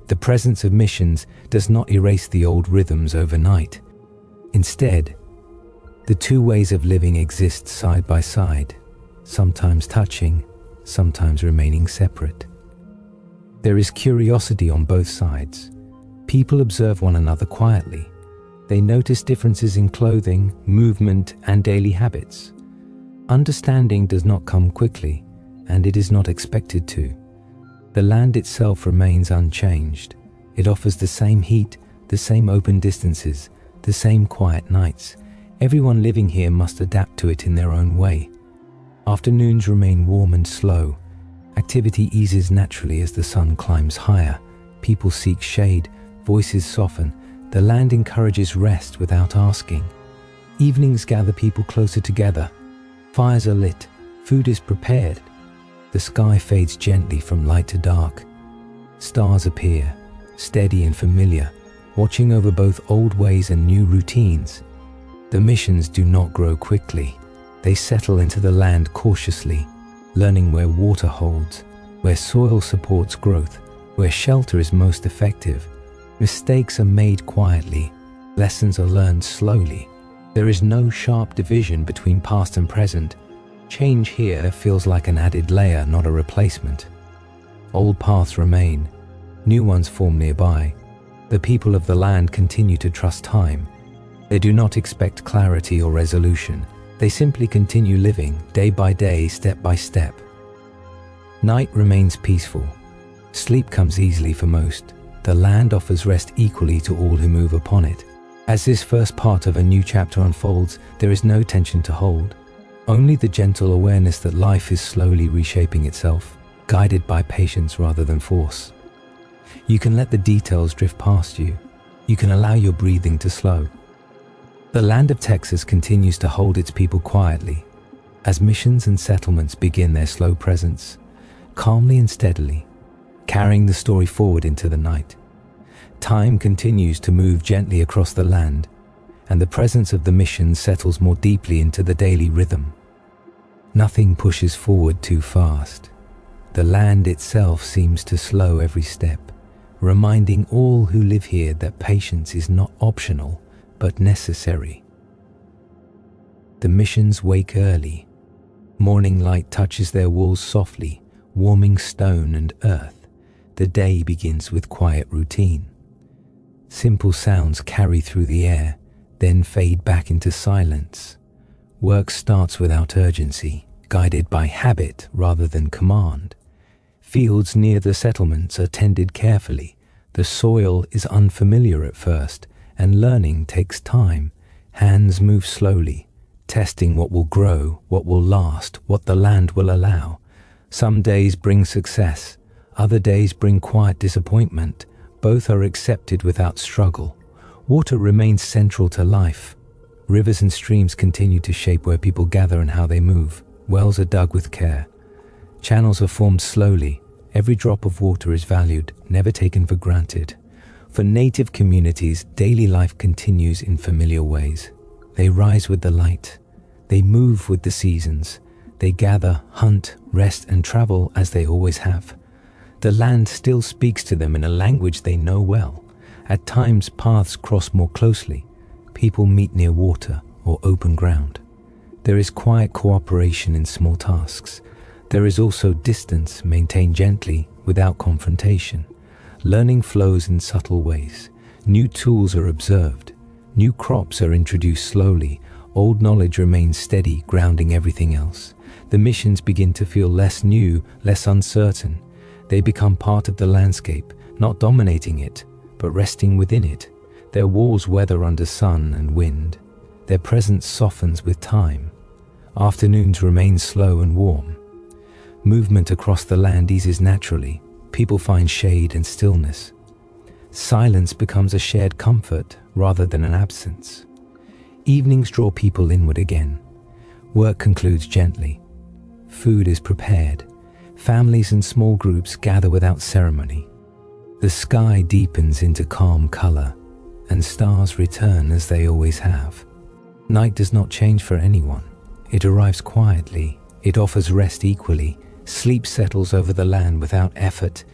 The presence of missions does not erase the old rhythms overnight. Instead, the two ways of living exist side by side, sometimes touching, sometimes remaining separate. There is curiosity on both sides. People observe one another quietly. They notice differences in clothing, movement, and daily habits. Understanding does not come quickly, and it is not expected to. The land itself remains unchanged. It offers the same heat, the same open distances, the same quiet nights. Everyone living here must adapt to it in their own way. Afternoons remain warm and slow. Activity eases naturally as the sun climbs higher. People seek shade, voices soften. The land encourages rest without asking. Evenings gather people closer together. Fires are lit. Food is prepared. The sky fades gently from light to dark. Stars appear, steady and familiar, watching over both old ways and new routines. The missions do not grow quickly. They settle into the land cautiously, learning where water holds, where soil supports growth, where shelter is most effective. Mistakes are made quietly. Lessons are learned slowly. There is no sharp division between past and present. Change here feels like an added layer, not a replacement. Old paths remain. New ones form nearby. The people of the land continue to trust time. They do not expect clarity or resolution. They simply continue living, day by day, step by step. Night remains peaceful. Sleep comes easily for most. The land offers rest equally to all who move upon it. As this first part of a new chapter unfolds, there is no tension to hold. Only the gentle awareness that life is slowly reshaping itself, guided by patience rather than force. You can let the details drift past you. You can allow your breathing to slow. The land of Texas continues to hold its people quietly, as missions and settlements begin their slow presence, calmly and steadily, carrying the story forward into the night. Time continues to move gently across the land, and the presence of the mission settles more deeply into the daily rhythm. Nothing pushes forward too fast. The land itself seems to slow every step, reminding all who live here that patience is not optional, but necessary. The missions wake early. Morning light touches their walls softly, warming stone and earth. The day begins with quiet routine. Simple sounds carry through the air, then fade back into silence. Work starts without urgency, guided by habit rather than command. Fields near the settlements are tended carefully. The soil is unfamiliar at first, and learning takes time. Hands move slowly, testing what will grow, what will last, what the land will allow. Some days bring success, other days bring quiet disappointment. Both are accepted without struggle. Water remains central to life. Rivers and streams continue to shape where people gather and how they move. Wells are dug with care. Channels are formed slowly. Every drop of water is valued, never taken for granted. For native communities, daily life continues in familiar ways. They rise with the light. They move with the seasons. They gather, hunt, rest, and travel as they always have. The land still speaks to them in a language they know well. At times, paths cross more closely. People meet near water or open ground. There is quiet cooperation in small tasks. There is also distance maintained gently, without confrontation. Learning flows in subtle ways. New tools are observed. New crops are introduced slowly. Old knowledge remains steady, grounding everything else. The missions begin to feel less new, less uncertain. They become part of the landscape, not dominating it, but resting within it. Their walls weather under sun and wind. Their presence softens with time. Afternoons remain slow and warm. Movement across the land eases naturally. People find shade and stillness. Silence becomes a shared comfort rather than an absence. Evenings draw people inward again. Work concludes gently. Food is prepared. Families and small groups gather without ceremony. The sky deepens into calm color, and stars return as they always have. Night does not change for anyone. It arrives quietly. It offers rest equally. Sleep settles over the land without effort.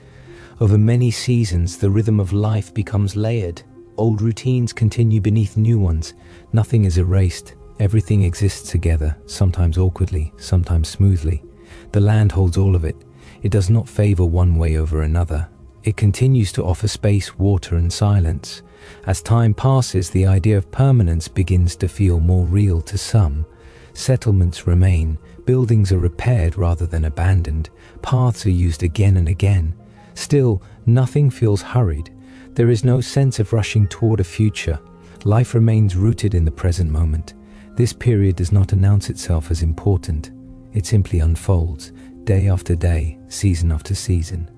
Over many seasons, the rhythm of life becomes layered. Old routines continue beneath new ones. Nothing is erased. Everything exists together, sometimes awkwardly, sometimes smoothly. The land holds all of it. It does not favor one way over another. It continues to offer space, water, and silence. As time passes, the idea of permanence begins to feel more real to some. Settlements remain. Buildings are repaired rather than abandoned. Paths are used again and again. Still, nothing feels hurried. There is no sense of rushing toward a future. Life remains rooted in the present moment. This period does not announce itself as important. It simply unfolds, day after day, season after season.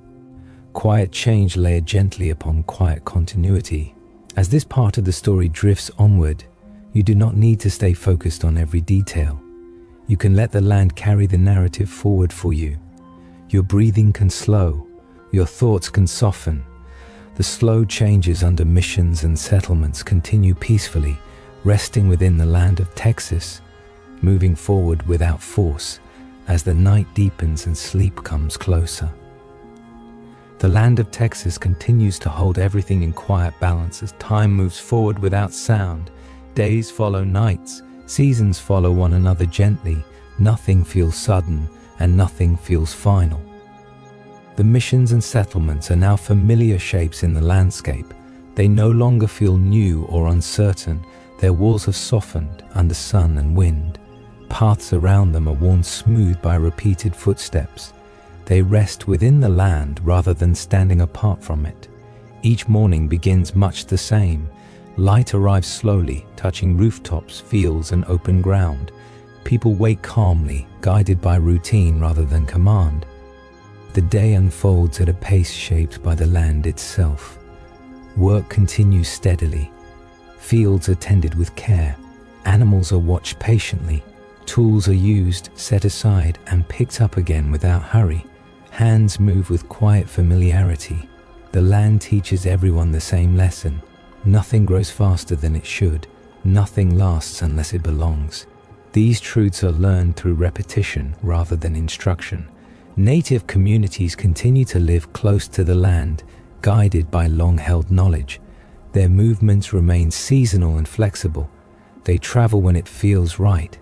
Quiet change layered gently upon quiet continuity. As this part of the story drifts onward, You do not need to stay focused on every detail. You can let the land carry the narrative forward for you. Your breathing can slow, your thoughts can soften. The slow changes under missions and settlements continue peacefully, resting within the land of Texas, moving forward without force as the night deepens and sleep comes closer. The land of Texas continues to hold everything in quiet balance as time moves forward without sound. Days follow nights, seasons follow one another gently. Nothing feels sudden and nothing feels final. The missions and settlements are now familiar shapes in the landscape. They no longer feel new or uncertain. Their walls have softened under sun and wind. Paths around them are worn smooth by repeated footsteps. They rest within the land rather than standing apart from it. Each morning begins much the same. Light arrives slowly, touching rooftops, fields, and open ground. People wake calmly, guided by routine rather than command. The day unfolds at a pace shaped by the land itself. Work continues steadily. Fields are tended with care. Animals are watched patiently. Tools are used, set aside, and picked up again without hurry. Hands move with quiet familiarity. The land teaches everyone the same lesson. Nothing grows faster than it should. Nothing lasts unless it belongs. These truths are learned through repetition rather than instruction. Native communities continue to live close to the land, guided by long-held knowledge. Their movements remain seasonal and flexible. They travel when it feels right.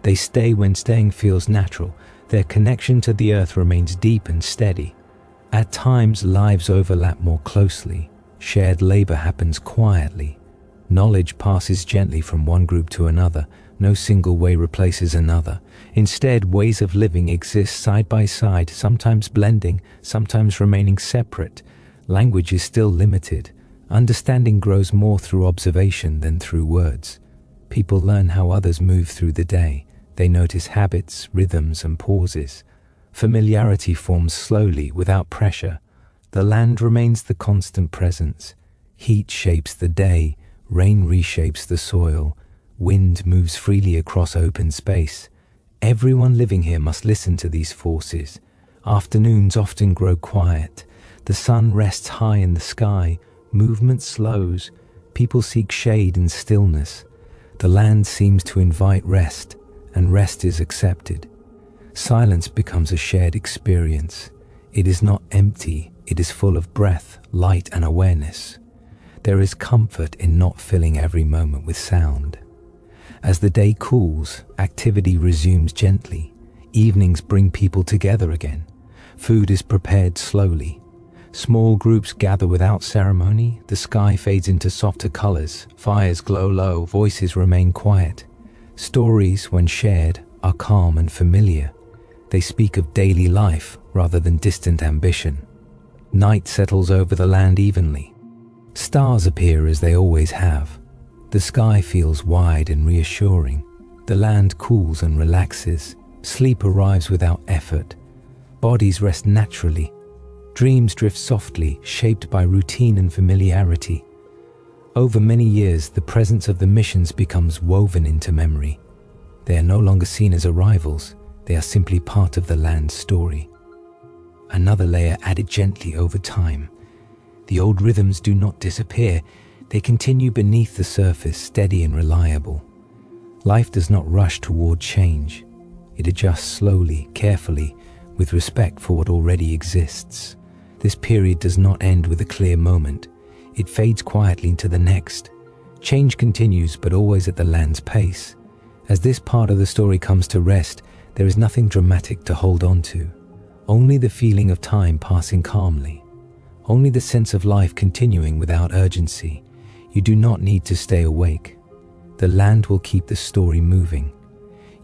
They stay when staying feels natural. Their connection to the earth remains deep and steady. At times, lives overlap more closely. Shared labor happens quietly. Knowledge passes gently from one group to another. No single way replaces another. Instead, ways of living exist side by side, sometimes blending, sometimes remaining separate. Language is still limited. Understanding grows more through observation than through words. People learn how others move through the day. They notice habits, rhythms, and pauses. Familiarity forms slowly, without pressure. The land remains the constant presence. Heat shapes the day. Rain reshapes the soil. Wind moves freely across open space. Everyone living here must listen to these forces. Afternoons often grow quiet. The sun rests high in the sky. Movement slows. People seek shade and stillness. The land seems to invite rest, and rest is accepted. Silence becomes a shared experience. It is not empty, it is full of breath, light, and awareness. There is comfort in not filling every moment with sound. As the day cools, activity resumes gently. Evenings bring people together again. Food is prepared slowly. Small groups gather without ceremony. The sky fades into softer colors. Fires glow low. Voices remain quiet. Stories, when shared, are calm and familiar. They speak of daily life rather than distant ambition. Night settles over the land evenly. Stars appear as they always have. The sky feels wide and reassuring. The land cools and relaxes. Sleep arrives without effort. Bodies rest naturally. Dreams drift softly, shaped by routine and familiarity. Over many years, the presence of the missions becomes woven into memory. They are no longer seen as arrivals. They are simply part of the land's story. Another layer added gently over time. The old rhythms do not disappear. They continue beneath the surface, steady and reliable. Life does not rush toward change. It adjusts slowly, carefully, with respect for what already exists. This period does not end with a clear moment. It fades quietly into the next. Change continues, but always at the land's pace. As this part of the story comes to rest, there is nothing dramatic to hold on to. Only the feeling of time passing calmly. Only the sense of life continuing without urgency. You do not need to stay awake. The land will keep the story moving.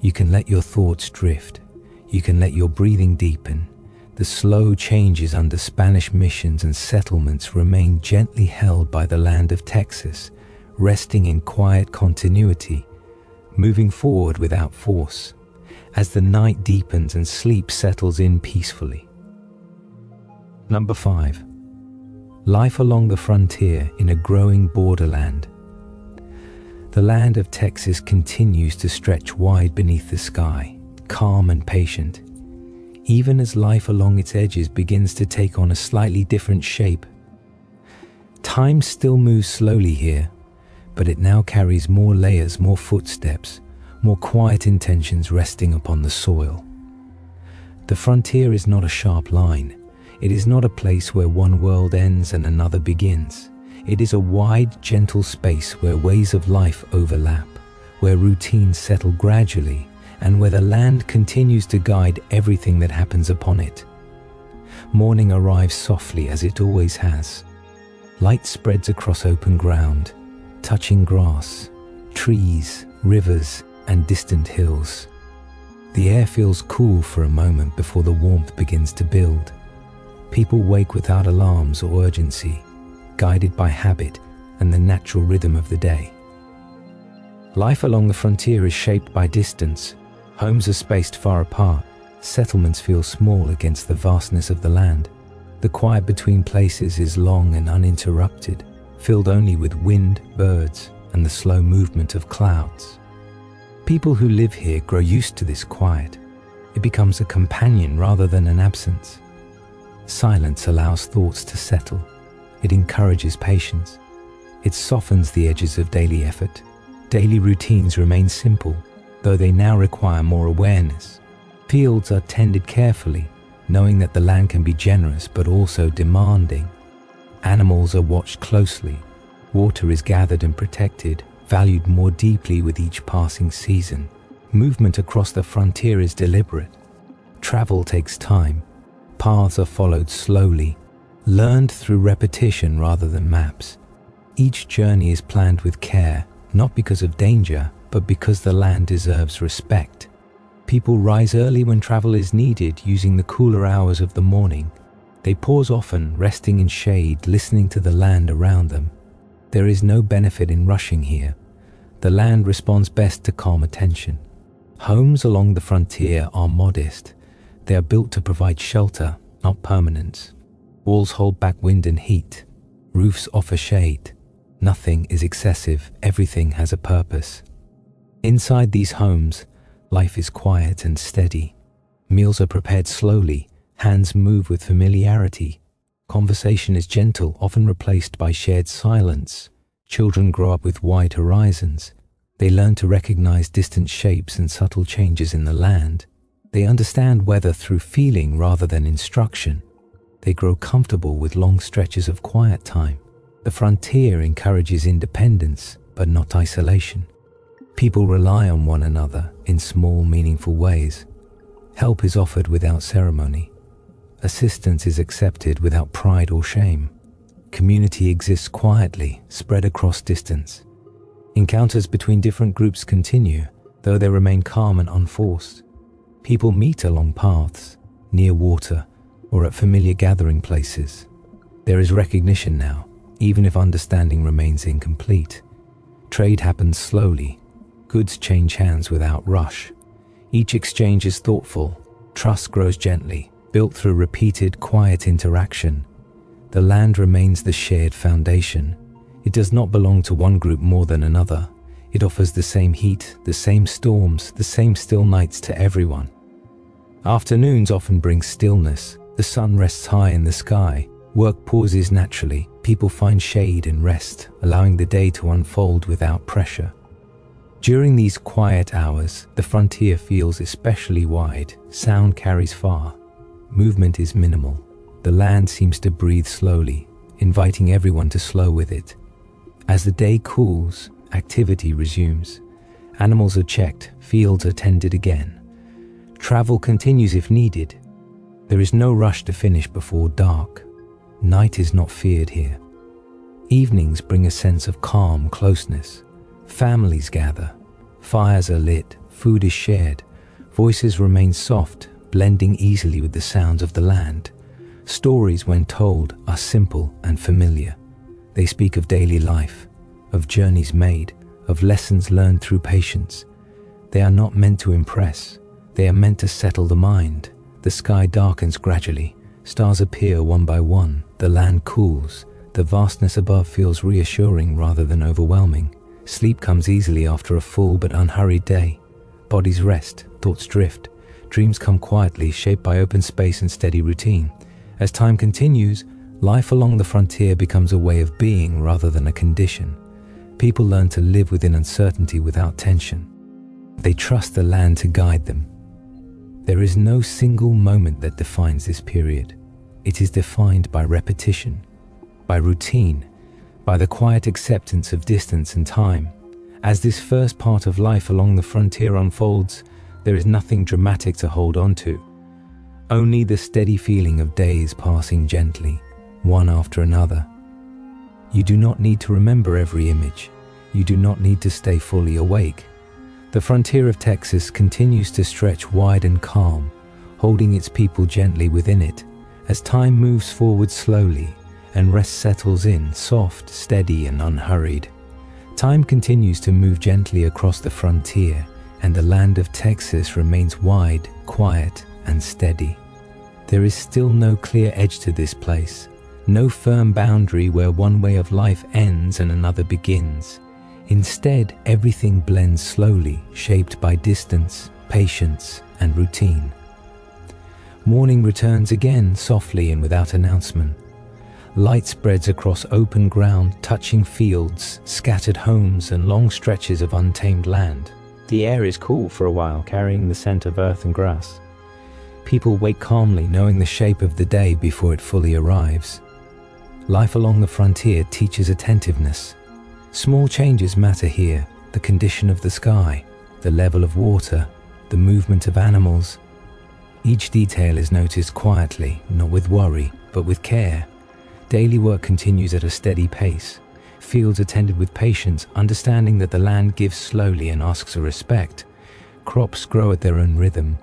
You can let your thoughts drift. You can let your breathing deepen. The slow changes under Spanish missions and settlements remain gently held by the land of Texas, resting in quiet continuity, moving forward without force, as the night deepens and sleep settles in peacefully. Number 5. Life along the frontier in a growing borderland. The land of Texas continues to stretch wide beneath the sky, calm and patient, even as life along its edges begins to take on a slightly different shape. Time still moves slowly here, but it now carries more layers, more footsteps, more quiet intentions resting upon the soil. The frontier is not a sharp line. It is not a place where one world ends and another begins. It is a wide, gentle space where ways of life overlap, where routines settle gradually, and where the land continues to guide everything that happens upon it. Morning arrives softly as it always has. Light spreads across open ground, touching grass, trees, rivers, and distant hills. The air feels cool for a moment before the warmth begins to build. People wake without alarms or urgency, guided by habit and the natural rhythm of the day. Life along the frontier is shaped by distance. Homes are spaced far apart. Settlements feel small against the vastness of the land. The quiet between places is long and uninterrupted, filled only with wind, birds, and the slow movement of clouds. People who live here grow used to this quiet. It becomes a companion rather than an absence. Silence allows thoughts to settle. It encourages patience. It softens the edges of daily effort. Daily routines remain simple, though they now require more awareness. Fields are tended carefully, knowing that the land can be generous but also demanding. Animals are watched closely. Water is gathered and protected, valued more deeply with each passing season. Movement across the frontier is deliberate. Travel takes time. Paths are followed slowly, learned through repetition rather than maps. Each journey is planned with care, not because of danger, but because the land deserves respect. People rise early when travel is needed, using the cooler hours of the morning. They pause often, resting in shade, listening to the land around them. There is no benefit in rushing here. The land responds best to calm attention. Homes along the frontier are modest. They are built to provide shelter, not permanence. Walls hold back wind and heat. Roofs offer shade. Nothing is excessive. Everything has a purpose. Inside these homes, life is quiet and steady. Meals are prepared slowly. Hands move with familiarity. Conversation is gentle, often replaced by shared silence. Children grow up with wide horizons. They learn to recognize distant shapes and subtle changes in the land. They understand weather through feeling rather than instruction. They grow comfortable with long stretches of quiet time. The frontier encourages independence, but not isolation. People rely on one another in small, meaningful ways. Help is offered without ceremony. Assistance is accepted without pride or shame. Community exists quietly, spread across distance. Encounters between different groups continue, though they remain calm and unforced. People meet along paths, near water, or at familiar gathering places. There is recognition now, even if understanding remains incomplete. Trade happens slowly. Goods change hands without rush. Each exchange is thoughtful. Trust grows gently, built through repeated, quiet interaction. The land remains the shared foundation. It does not belong to one group more than another. It offers the same heat, the same storms, the same still nights to everyone. Afternoons often bring stillness. The sun rests high in the sky. Work pauses naturally. People find shade and rest, allowing the day to unfold without pressure. During these quiet hours, the frontier feels especially wide. Sound carries far. Movement is minimal. The land seems to breathe slowly, inviting everyone to slow with it. As the day cools, activity resumes. Animals are checked, fields are tended again. Travel continues if needed. There is no rush to finish before dark. Night is not feared here. Evenings bring a sense of calm closeness. Families gather. Fires are lit. Food is shared. Voices remain soft, blending easily with the sounds of the land. Stories, when told, are simple and familiar. They speak of daily life, of journeys made, of lessons learned through patience. They are not meant to impress. They are meant to settle the mind. The sky darkens gradually. Stars appear one by one. The land cools. The vastness above feels reassuring rather than overwhelming. Sleep comes easily after a full but unhurried day. Bodies rest, thoughts drift, dreams come quietly, shaped by open space and steady routine. As time continues, life along the frontier becomes a way of being rather than a condition. People learn to live within uncertainty without tension. They trust the land to guide them. There is no single moment that defines this period. It is defined by repetition, by routine, by the quiet acceptance of distance and time. As this first part of life along the frontier unfolds, there is nothing dramatic to hold on to. Only the steady feeling of days passing gently, one after another. You do not need to remember every image. You do not need to stay fully awake. The frontier of Texas continues to stretch wide and calm, holding its people gently within it. As time moves forward slowly and rest settles in, soft, steady, and unhurried. Time continues to move gently across the frontier, and the land of Texas remains wide, quiet, and steady. There is still no clear edge to this place, no firm boundary where one way of life ends and another begins. Instead, everything blends slowly, shaped by distance, patience, and routine. Morning returns again, softly and without announcement. Light spreads across open ground, touching fields, scattered homes, and long stretches of untamed land. The air is cool for a while, carrying the scent of earth and grass. People wait calmly, knowing the shape of the day before it fully arrives. Life along the frontier teaches attentiveness. Small changes matter here: the condition of the sky, the level of water, the movement of animals. Each detail is noticed quietly, not with worry, but with care. Daily work continues at a steady pace. Fields attended with patience, understanding that the land gives slowly and asks for respect. Crops grow at their own rhythm.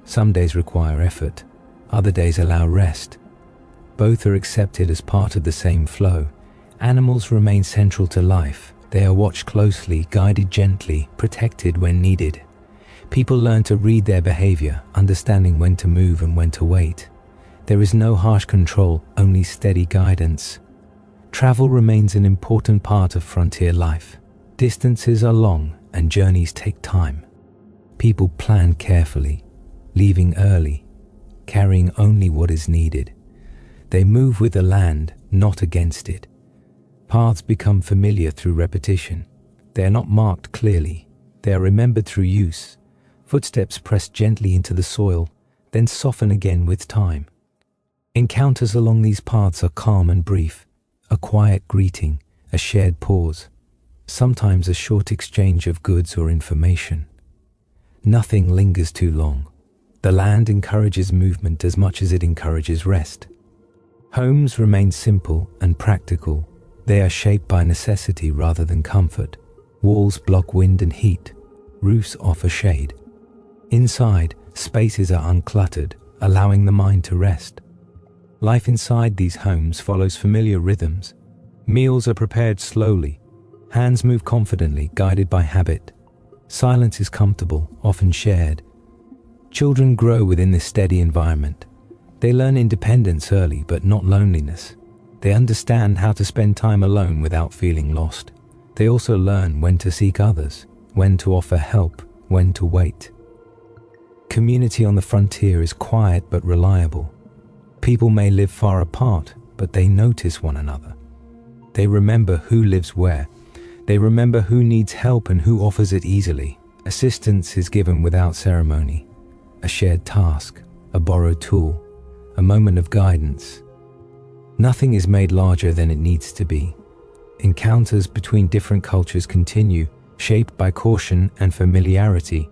Some days require effort, other days allow rest. Both are accepted as part of the same flow. Animals remain central to life. They are watched closely, guided gently, protected when needed. People learn to read their behavior, understanding when to move and when to wait. There is no harsh control, only steady guidance. Travel remains an important part of frontier life. Distances are long and journeys take time. People plan carefully, leaving early, carrying only what is needed. They move with the land, not against it. Paths become familiar through repetition. They are not marked clearly. They are remembered through use. Footsteps press gently into the soil, then soften again with time. Encounters along these paths are calm and brief, a quiet greeting, a shared pause, sometimes a short exchange of goods or information. Nothing lingers too long. The land encourages movement as much as it encourages rest. Homes remain simple and practical. They are shaped by necessity rather than comfort. Walls block wind and heat. Roofs offer shade. Inside, spaces are uncluttered, allowing the mind to rest. Life inside these homes follows familiar rhythms. Meals are prepared slowly. Hands move confidently, guided by habit. Silence is comfortable, often shared. Children grow within this steady environment. They learn independence early, but not loneliness. They understand how to spend time alone without feeling lost. They also learn when to seek others, when to offer help, when to wait. Community on the frontier is quiet but reliable. People may live far apart, but they notice one another. They remember who lives where. They remember who needs help and who offers it easily. Assistance is given without ceremony. A shared task, a borrowed tool, a moment of guidance. Nothing is made larger than it needs to be. Encounters between different cultures continue, shaped by caution and familiarity.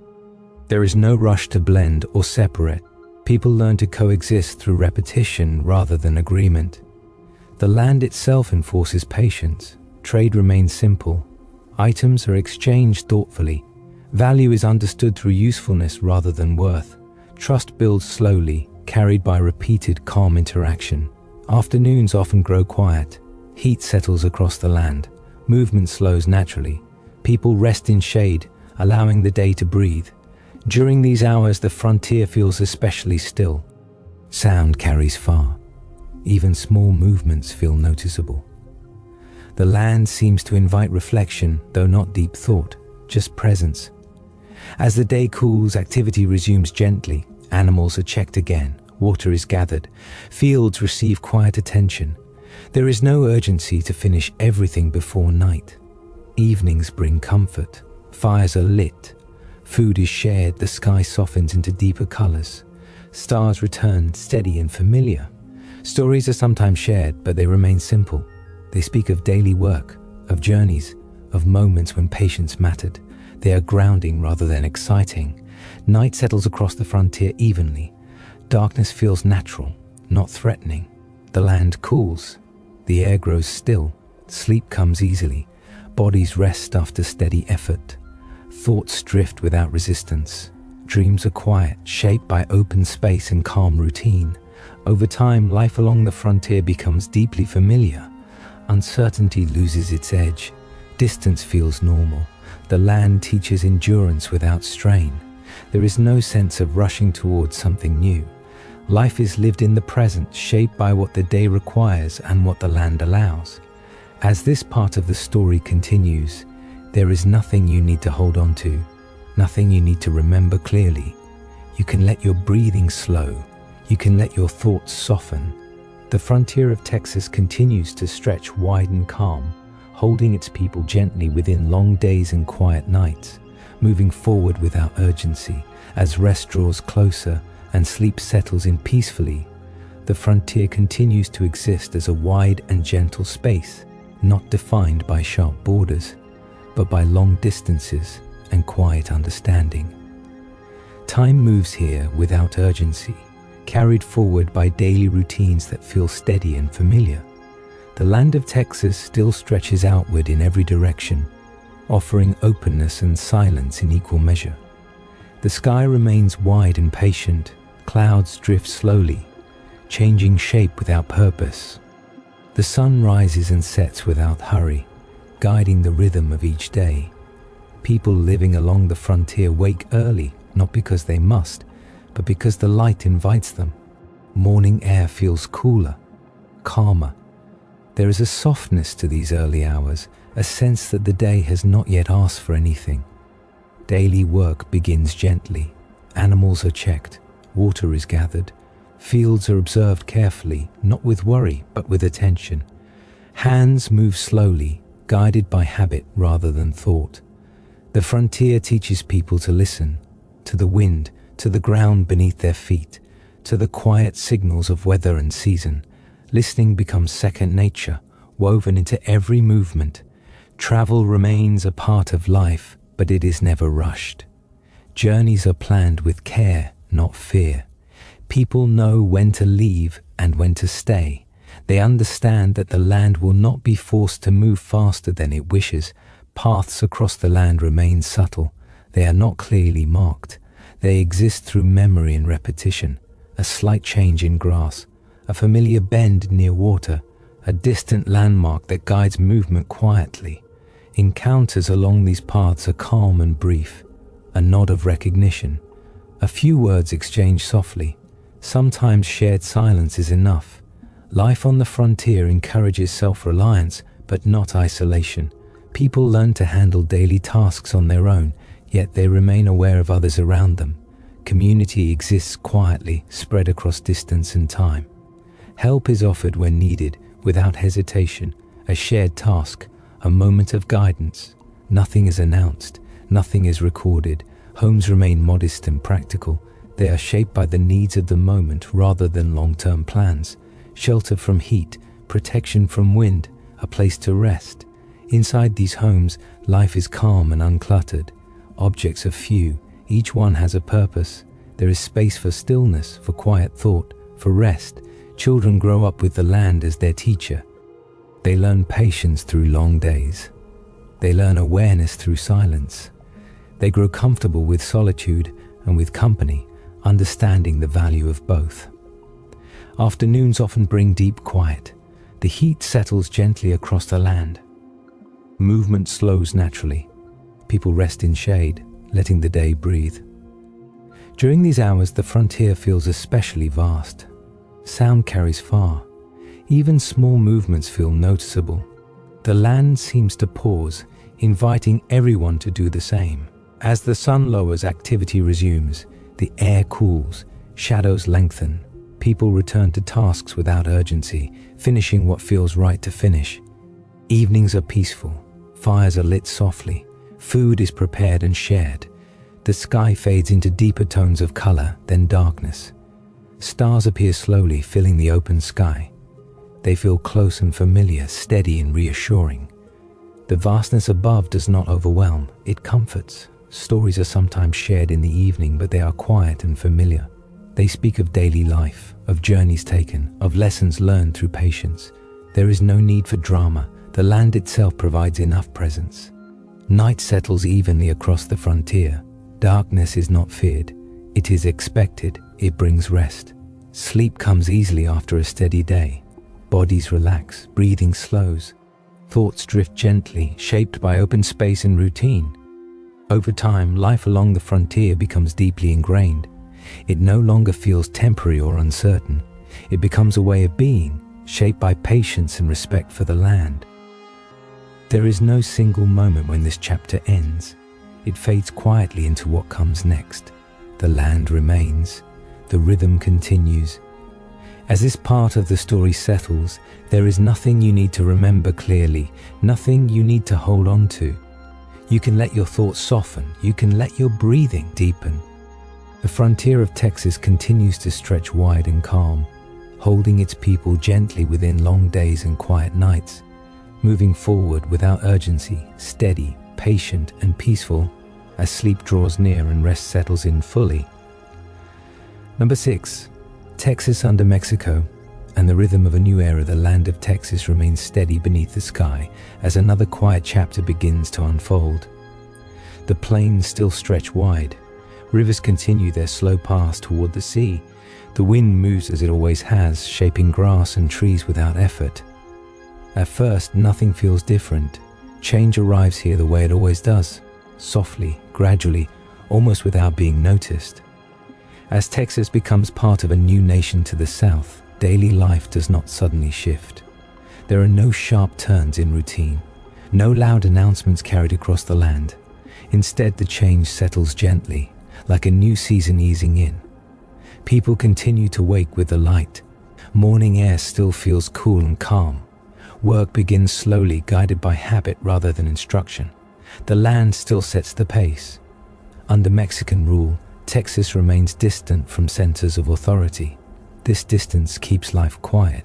There is no rush to blend or separate. People learn to coexist through repetition rather than agreement. The land itself enforces patience. Trade remains simple. Items are exchanged thoughtfully. Value is understood through usefulness rather than worth. Trust builds slowly, carried by repeated calm interaction. Afternoons often grow quiet. Heat settles across the land. Movement slows naturally. People rest in shade, allowing the day to breathe. During these hours, the frontier feels especially still. Sound carries far. Even small movements feel noticeable. The land seems to invite reflection, though not deep thought, just presence. As the day cools, activity resumes gently. Animals are checked again. Water is gathered. Fields receive quiet attention. There is no urgency to finish everything before night. Evenings bring comfort. Fires are lit. Food is shared. The sky softens into deeper colors. Stars return, steady and familiar. Stories are sometimes shared, but they remain simple. They speak of daily work, of journeys, of moments when patience mattered. They are grounding rather than exciting. Night settles across the frontier evenly. Darkness feels natural, not threatening. The land cools. The air grows still. Sleep comes easily. Bodies rest after steady effort. Thoughts drift without resistance. Dreams are quiet, shaped by open space and calm routine. Over time, life along the frontier becomes deeply familiar. Uncertainty loses its edge. Distance feels normal. The land teaches endurance without strain. There is no sense of rushing towards something new. Life is lived in the present, shaped by what the day requires and what the land allows. As this part of the story continues, there is nothing you need to hold on to, nothing you need to remember clearly. You can let your breathing slow. You can let your thoughts soften. The frontier of Texas continues to stretch wide and calm, holding its people gently within long days and quiet nights, moving forward without urgency. As rest draws closer and sleep settles in peacefully, the frontier continues to exist as a wide and gentle space, not defined by sharp borders, but by long distances and quiet understanding. Time moves here without urgency, carried forward by daily routines that feel steady and familiar. The land of Texas still stretches outward in every direction, offering openness and silence in equal measure. The sky remains wide and patient. Clouds drift slowly, changing shape without purpose. The sun rises and sets without hurry, guiding the rhythm of each day. People living along the frontier wake early, not because they must, but because the light invites them. Morning air feels cooler, calmer. There is a softness to these early hours, a sense that the day has not yet asked for anything. Daily work begins gently. Animals are checked. Water is gathered. Fields are observed carefully, not with worry, but with attention. Hands move slowly, guided by habit rather than thought. The frontier teaches people to listen, to the wind, to the ground beneath their feet, to the quiet signals of weather and season. Listening becomes second nature, woven into every movement. Travel remains a part of life, but it is never rushed. Journeys are planned with care, not fear. People know when to leave and when to stay. They understand that the land will not be forced to move faster than it wishes. Paths across the land remain subtle. They are not clearly marked. They exist through memory and repetition. A slight change in grass, a familiar bend near water, a distant landmark that guides movement quietly. Encounters along these paths are calm and brief. A nod of recognition. A few words exchanged softly. Sometimes shared silence is enough. Life on the frontier encourages self-reliance, but not isolation. People learn to handle daily tasks on their own, yet they remain aware of others around them. Community exists quietly, spread across distance and time. Help is offered when needed, without hesitation. A shared task, a moment of guidance. Nothing is announced, nothing is recorded. Homes remain modest and practical. They are shaped by the needs of the moment rather than long-term plans. Shelter from heat, protection from wind, a place to rest. Inside these homes, life is calm and uncluttered. Objects are few, each one has a purpose. There is space for stillness, for quiet thought, for rest. Children grow up with the land as their teacher. They learn patience through long days. They learn awareness through silence. They grow comfortable with solitude and with company, understanding the value of both. Afternoons often bring deep quiet. The heat settles gently across the land. Movement slows naturally. People rest in shade, letting the day breathe. During these hours, the frontier feels especially vast. Sound carries far. Even small movements feel noticeable. The land seems to pause, inviting everyone to do the same. As the sun lowers, activity resumes. The air cools, shadows lengthen. People return to tasks without urgency, finishing what feels right to finish. Evenings are peaceful. Fires are lit softly. Food is prepared and shared. The sky fades into deeper tones of color, then darkness. Stars appear slowly, filling the open sky. They feel close and familiar, steady and reassuring. The vastness above does not overwhelm, it comforts. Stories are sometimes shared in the evening, but they are quiet and familiar. They speak of daily life, of journeys taken, of lessons learned through patience. There is no need for drama. The land itself provides enough presence. Night settles evenly across the frontier. Darkness is not feared. It is expected. It brings rest. Sleep comes easily after a steady day. Bodies relax, breathing slows. Thoughts drift gently, shaped by open space and routine. Over time, life along the frontier becomes deeply ingrained. It no longer feels temporary or uncertain. It becomes a way of being, shaped by patience and respect for the land. There is no single moment when this chapter ends. It fades quietly into what comes next. The land remains. The rhythm continues. As this part of the story settles, there is nothing you need to remember clearly, nothing you need to hold on to. You can let your thoughts soften. You can let your breathing deepen. The frontier of Texas continues to stretch wide and calm, holding its people gently within long days and quiet nights, moving forward without urgency, steady, patient, and peaceful as sleep draws near and rest settles in fully. Number 6. Texas under Mexico. And the rhythm of a new era, the land of Texas remains steady beneath the sky as another quiet chapter begins to unfold. The plains still stretch wide. Rivers continue their slow path toward the sea. The wind moves as it always has, shaping grass and trees without effort. At first, nothing feels different. Change arrives here the way it always does, softly, gradually, almost without being noticed. As Texas becomes part of a new nation to the south, daily life does not suddenly shift. There are no sharp turns in routine, no loud announcements carried across the land. Instead, the change settles gently, like a new season easing in. People continue to wake with the light. Morning air still feels cool and calm. Work begins slowly, guided by habit rather than instruction. The land still sets the pace. Under Mexican rule, Texas remains distant from centers of authority. This distance keeps life quiet.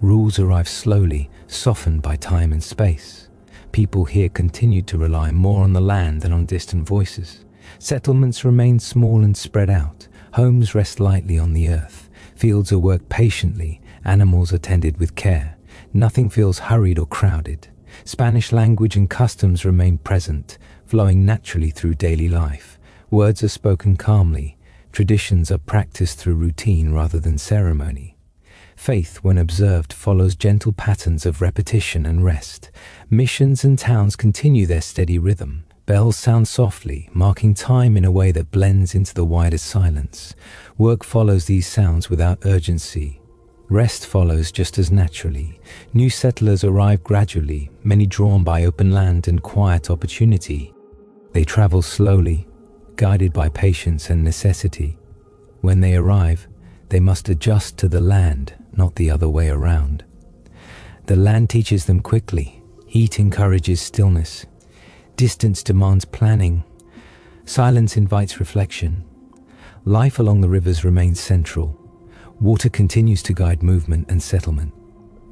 Rules arrive slowly, softened by time and space. People here continue to rely more on the land than on distant voices. Settlements remain small and spread out. Homes rest lightly on the earth. Fields are worked patiently. Animals are tended with care. Nothing feels hurried or crowded. Spanish language and customs remain present, flowing naturally through daily life. Words are spoken calmly. Traditions are practiced through routine rather than ceremony. Faith, when observed, follows gentle patterns of repetition and rest. Missions and towns continue their steady rhythm. Bells sound softly, marking time in a way that blends into the wider silence. Work follows these sounds without urgency. Rest follows just as naturally. New settlers arrive gradually, many drawn by open land and quiet opportunity. They travel slowly, guided by patience and necessity. When they arrive, they must adjust to the land, not the other way around. The land teaches them quickly. Heat encourages stillness. Distance demands planning. Silence invites reflection. Life along the rivers remains central. Water continues to guide movement and settlement.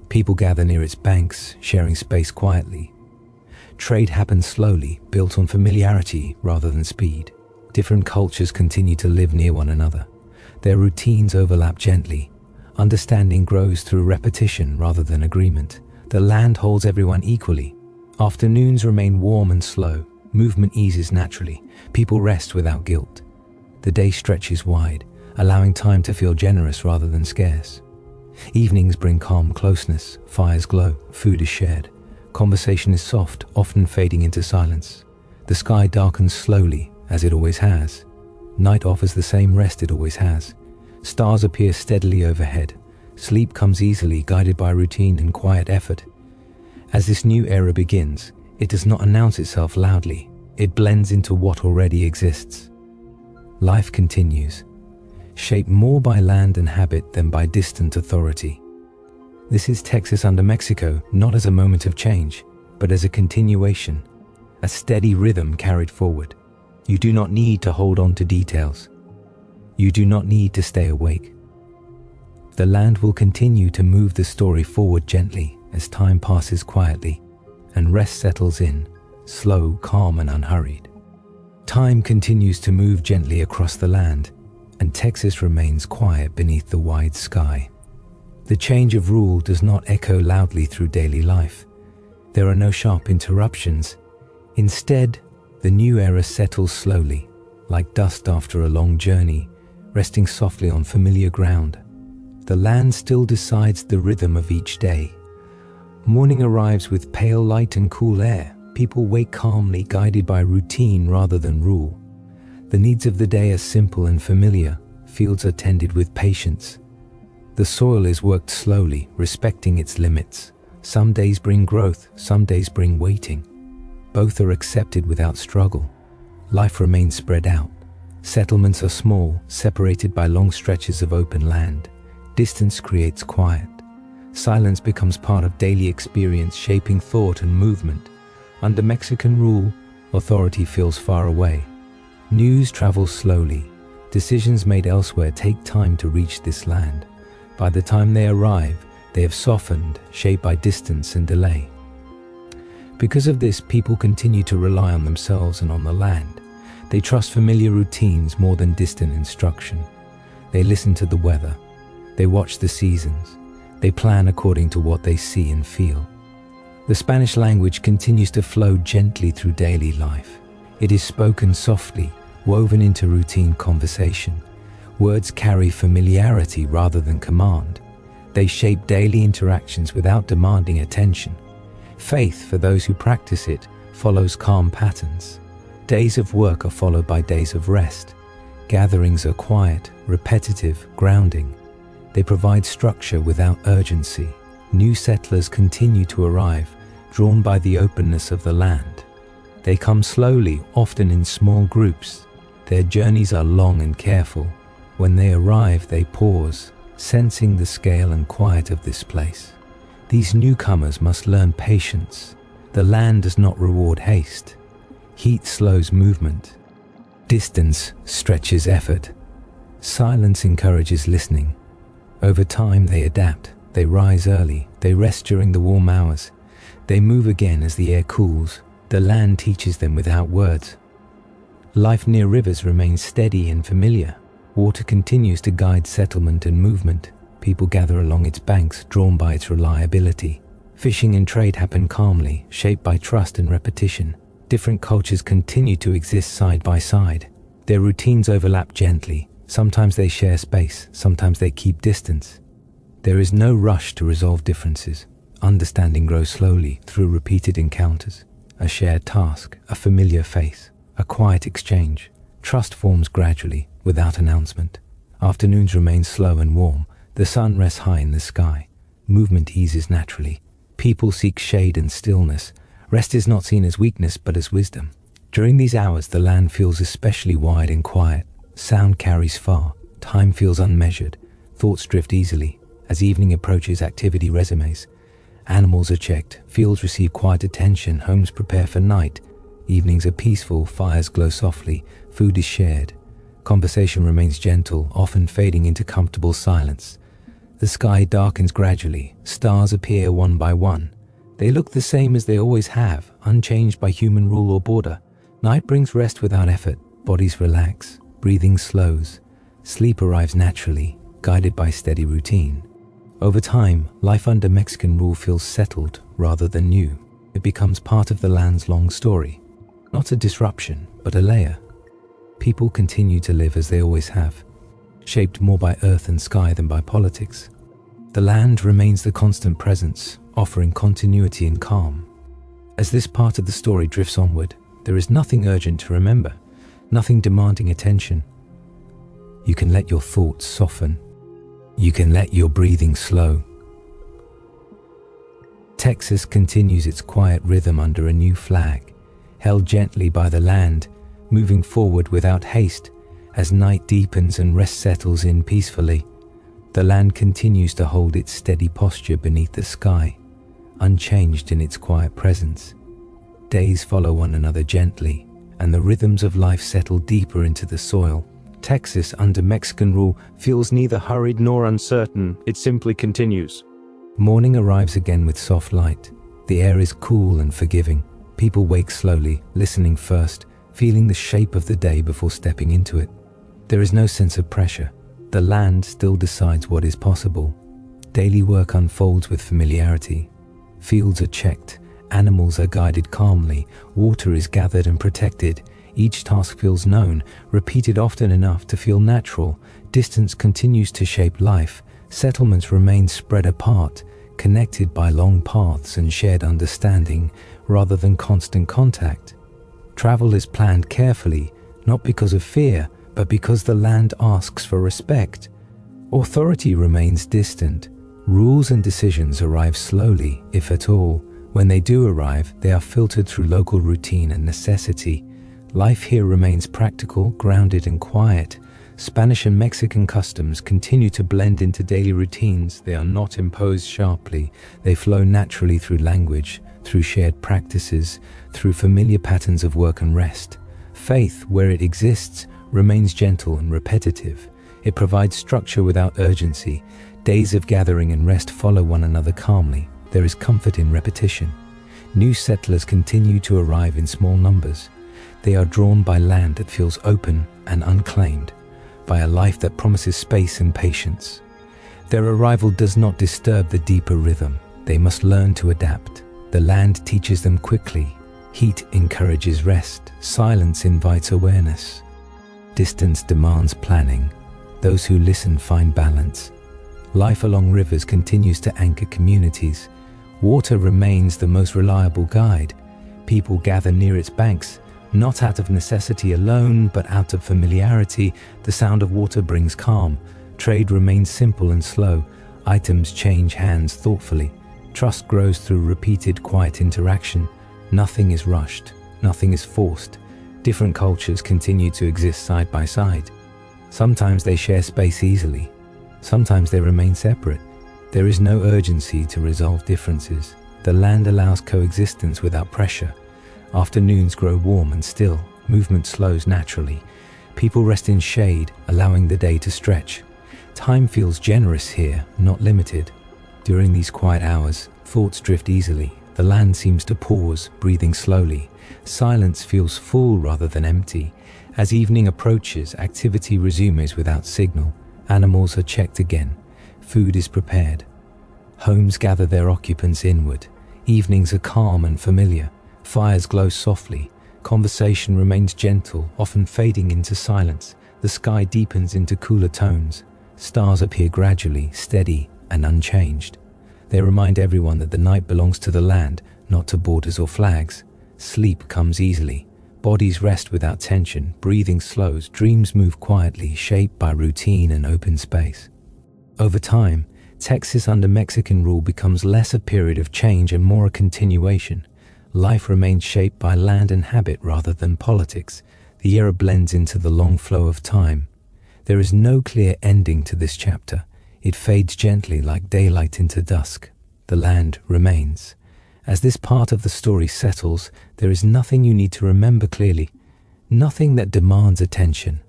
People gather near its banks, sharing space quietly. Trade happens slowly, built on familiarity rather than speed. Different cultures continue to live near one another. Their routines overlap gently. Understanding grows through repetition rather than agreement. The land holds everyone equally. Afternoons remain warm and slow. Movement eases naturally. People rest without guilt. The day stretches wide, allowing time to feel generous rather than scarce. Evenings bring calm closeness. Fires glow. Food is shared. Conversation is soft, often fading into silence. The sky darkens slowly, as it always has. Night offers the same rest it always has. Stars appear steadily overhead. Sleep comes easily, guided by routine and quiet effort. As this new era begins, it does not announce itself loudly. It blends into what already exists. Life continues, shaped more by land and habit than by distant authority. This is Texas under Mexico, not as a moment of change, but as a continuation, a steady rhythm carried forward. You do not need to hold on to details. You do not need to stay awake. The land will continue to move the story forward gently as time passes quietly and rest settles in, slow, calm, and unhurried. Time continues to move gently across the land, and Texas remains quiet beneath the wide sky. The change of rule does not echo loudly through daily life. There are no sharp interruptions. Instead, the new era settles slowly, like dust after a long journey, resting softly on familiar ground. The land still decides the rhythm of each day. Morning arrives with pale light and cool air. People wake calmly, guided by routine rather than rule. The needs of the day are simple and familiar. Fields are tended with patience. The soil is worked slowly, respecting its limits. Some days bring growth, some days bring waiting. Both are accepted without struggle. Life remains spread out. Settlements are small, separated by long stretches of open land. Distance creates quiet. Silence becomes part of daily experience, shaping thought and movement. Under Mexican rule, authority feels far away. News travels slowly. Decisions made elsewhere take time to reach this land. By the time they arrive, they have softened, shaped by distance and delay. Because of this, people continue to rely on themselves and on the land. They trust familiar routines more than distant instruction. They listen to the weather. They watch the seasons. They plan according to what they see and feel. The Spanish language continues to flow gently through daily life. It is spoken softly, woven into routine conversation. Words carry familiarity rather than command. They shape daily interactions without demanding attention. Faith, for those who practice it, follows calm patterns. Days of work are followed by days of rest. Gatherings are quiet, repetitive, grounding. They provide structure without urgency. New settlers continue to arrive, drawn by the openness of the land. They come slowly, often in small groups. Their journeys are long and careful. When they arrive, they pause, sensing the scale and quiet of this place. These newcomers must learn patience. The land does not reward haste. Heat slows movement. Distance stretches effort. Silence encourages listening. Over time, they adapt. They rise early. They rest during the warm hours. They move again as the air cools. The land teaches them without words. Life near rivers remains steady and familiar. Water continues to guide settlement and movement. People gather along its banks, drawn by its reliability. Fishing and trade happen calmly, shaped by trust and repetition. Different cultures continue to exist side by side. Their routines overlap gently. Sometimes they share space, sometimes they keep distance. There is no rush to resolve differences. Understanding grows slowly through repeated encounters. A shared task, a familiar face, a quiet exchange. Trust forms gradually, without announcement. Afternoons remain slow and warm. The sun rests high in the sky. Movement eases naturally. People seek shade and stillness. Rest is not seen as weakness, but as wisdom. During these hours, the land feels especially wide and quiet. Sound carries far. Time feels unmeasured. Thoughts drift easily. As evening approaches, activity resumes. Animals are checked. Fields receive quiet attention. Homes prepare for night. Evenings are peaceful. Fires glow softly. Food is shared. Conversation remains gentle, often fading into comfortable silence. The sky darkens gradually. Stars appear one by one. They look the same as they always have, unchanged by human rule or border. Night brings rest without effort. Bodies relax. Breathing slows. Sleep arrives naturally, guided by steady routine. Over time, life under Mexican rule feels settled rather than new. It becomes part of the land's long story. Not a disruption, but a layer. People continue to live as they always have, shaped more by earth and sky than by politics. The land remains the constant presence, offering continuity and calm. As this part of the story drifts onward, there is nothing urgent to remember, nothing demanding attention. You can let your thoughts soften. You can let your breathing slow. Texas continues its quiet rhythm under a new flag, held gently by the land, moving forward without haste. As night deepens and rest settles in peacefully, the land continues to hold its steady posture beneath the sky, unchanged in its quiet presence. Days follow one another gently, and the rhythms of life settle deeper into the soil. Texas, under Mexican rule, feels neither hurried nor uncertain. It simply continues. Morning arrives again with soft light. The air is cool and forgiving. People wake slowly, listening first, feeling the shape of the day before stepping into it. There is no sense of pressure. The land still decides what is possible. Daily work unfolds with familiarity. Fields are checked, animals are guided calmly, water is gathered and protected. Each task feels known, repeated often enough to feel natural. Distance continues to shape life. Settlements remain spread apart, connected by long paths and shared understanding, rather than constant contact. Travel is planned carefully, not because of fear, but because the land asks for respect. Authority remains distant. Rules and decisions arrive slowly, if at all. When they do arrive, they are filtered through local routine and necessity. Life here remains practical, grounded and quiet. Spanish and Mexican customs continue to blend into daily routines. They are not imposed sharply. They flow naturally through language, through shared practices, through familiar patterns of work and rest. Faith, where it exists, remains gentle and repetitive. It provides structure without urgency. Days of gathering and rest follow one another calmly. There is comfort in repetition. New settlers continue to arrive in small numbers. They are drawn by land that feels open and unclaimed, by a life that promises space and patience. Their arrival does not disturb the deeper rhythm. They must learn to adapt. The land teaches them quickly. Heat encourages rest. Silence invites awareness. Distance demands planning. Those who listen find balance. Life along rivers continues to anchor communities. Water remains the most reliable guide. People gather near its banks, not out of necessity alone, but out of familiarity. The sound of water brings calm. Trade remains simple and slow. Items change hands thoughtfully. Trust grows through repeated quiet interaction. Nothing is rushed. Nothing is forced. Different cultures continue to exist side by side. Sometimes they share space easily. Sometimes they remain separate. There is no urgency to resolve differences. The land allows coexistence without pressure. Afternoons grow warm and still. Movement slows naturally. People rest in shade, allowing the day to stretch. Time feels generous here, not limited. During these quiet hours, thoughts drift easily. The land seems to pause, breathing slowly. Silence feels full rather than empty. As evening approaches, activity resumes without signal. Animals are checked again. Food is prepared. Homes gather their occupants inward. Evenings are calm and familiar. Fires glow softly. Conversation remains gentle, often fading into silence. The sky deepens into cooler tones. Stars appear gradually, steady and unchanged. They remind everyone that the night belongs to the land, not to borders or flags. Sleep comes easily. Bodies rest without tension. Breathing slows. Dreams move quietly, shaped by routine and open space. Over time, Texas under Mexican rule becomes less a period of change and more a continuation. Life remains shaped by land and habit rather than politics. The era blends into the long flow of time. There is no clear ending to this chapter. It fades gently like daylight into dusk. The land remains. As this part of the story settles, there is nothing you need to remember clearly, nothing that demands attention.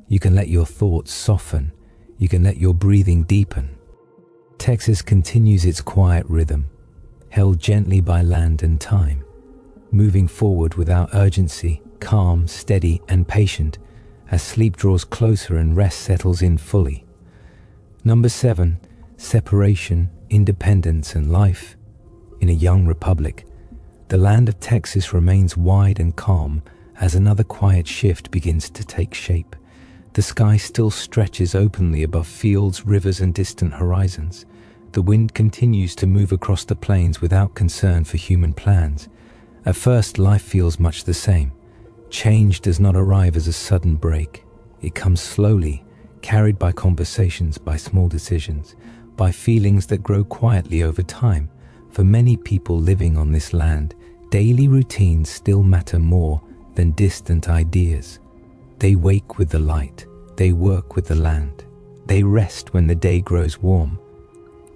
You can let your thoughts soften. You can let your breathing deepen. Texas continues its quiet rhythm, held gently by land and time, moving forward without urgency, calm, steady, and patient, as sleep draws closer and rest settles in fully. Number 7, separation, independence, and life. In a young republic, the land of Texas remains wide and calm as another quiet shift begins to take shape. The sky still stretches openly above fields, rivers, and distant horizons. The wind continues to move across the plains without concern for human plans. At first, life feels much the same. Change does not arrive as a sudden break. It comes slowly, carried by conversations, by small decisions, by feelings that grow quietly over time. For many people living on this land, daily routines still matter more than distant ideas. They wake with the light, they work with the land, they rest when the day grows warm.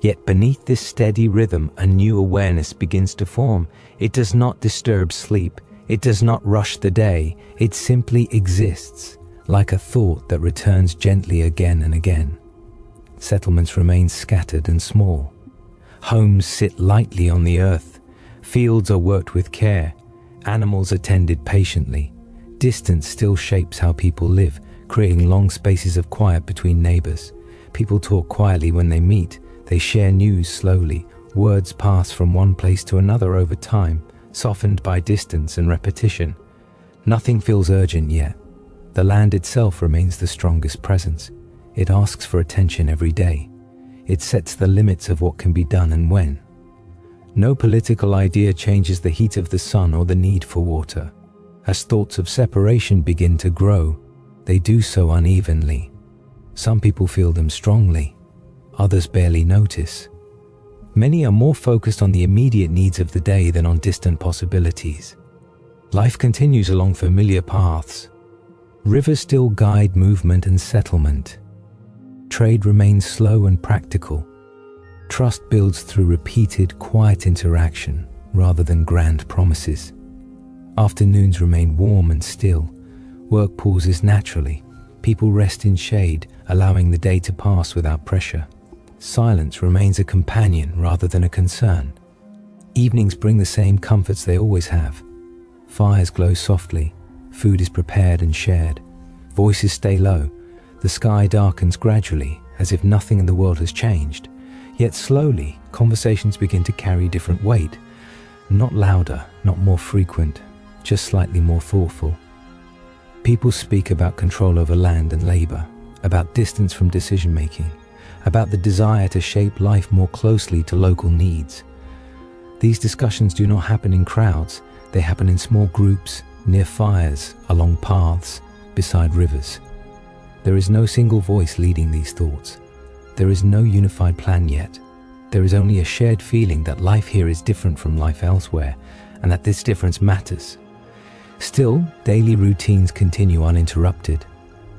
Yet beneath this steady rhythm, a new awareness begins to form. It does not disturb sleep, it does not rush the day, it simply exists, like a thought that returns gently again and again. Settlements remain scattered and small. Homes sit lightly on the earth. Fields are worked with care. Animals are tended patiently. Distance still shapes how people live, creating long spaces of quiet between neighbors. People talk quietly when they meet. They share news slowly. Words pass from one place to another over time, softened by distance and repetition. Nothing feels urgent yet. The land itself remains the strongest presence. It asks for attention every day. It sets the limits of what can be done and when. No political idea changes the heat of the sun or the need for water. As thoughts of separation begin to grow, they do so unevenly. Some people feel them strongly, others barely notice. Many are more focused on the immediate needs of the day than on distant possibilities. Life continues along familiar paths. Rivers still guide movement and settlement. Trade remains slow and practical. Trust builds through repeated, quiet interaction rather than grand promises. Afternoons remain warm and still. Work pauses naturally. People rest in shade, allowing the day to pass without pressure. Silence remains a companion rather than a concern. Evenings bring the same comforts they always have. Fires glow softly. Food is prepared and shared. Voices stay low. The sky darkens gradually, as if nothing in the world has changed. Yet slowly, conversations begin to carry different weight. Not louder, not more frequent, just slightly more thoughtful. People speak about control over land and labor, about distance from decision-making, about the desire to shape life more closely to local needs. These discussions do not happen in crowds. They happen in small groups, near fires, along paths, beside rivers. There is no single voice leading these thoughts. There is no unified plan yet. There is only a shared feeling that life here is different from life elsewhere, and that this difference matters. Still, daily routines continue uninterrupted.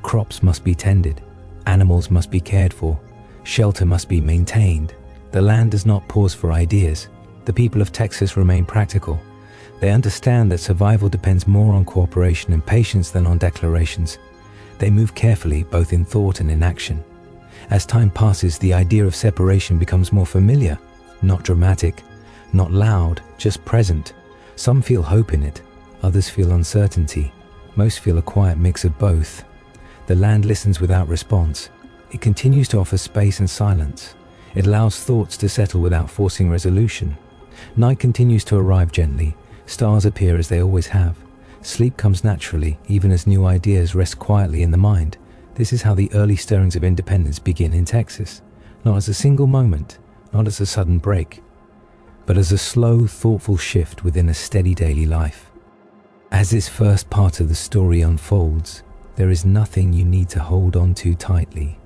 Crops must be tended. Animals must be cared for. Shelter must be maintained. The land does not pause for ideas. The people of Texas remain practical. They understand that survival depends more on cooperation and patience than on declarations. They move carefully, both in thought and in action. As time passes, the idea of separation becomes more familiar, not dramatic, not loud, just present. Some feel hope in it, others feel uncertainty. Most feel a quiet mix of both. The land listens without response. It continues to offer space and silence. It allows thoughts to settle without forcing resolution. Night continues to arrive gently. Stars appear as they always have. Sleep comes naturally, even as new ideas rest quietly in the mind. This is how the early stirrings of independence begin in Texas. Not as a single moment, not as a sudden break, but as a slow, thoughtful shift within a steady daily life. As this first part of the story unfolds, there is nothing you need to hold on to tightly,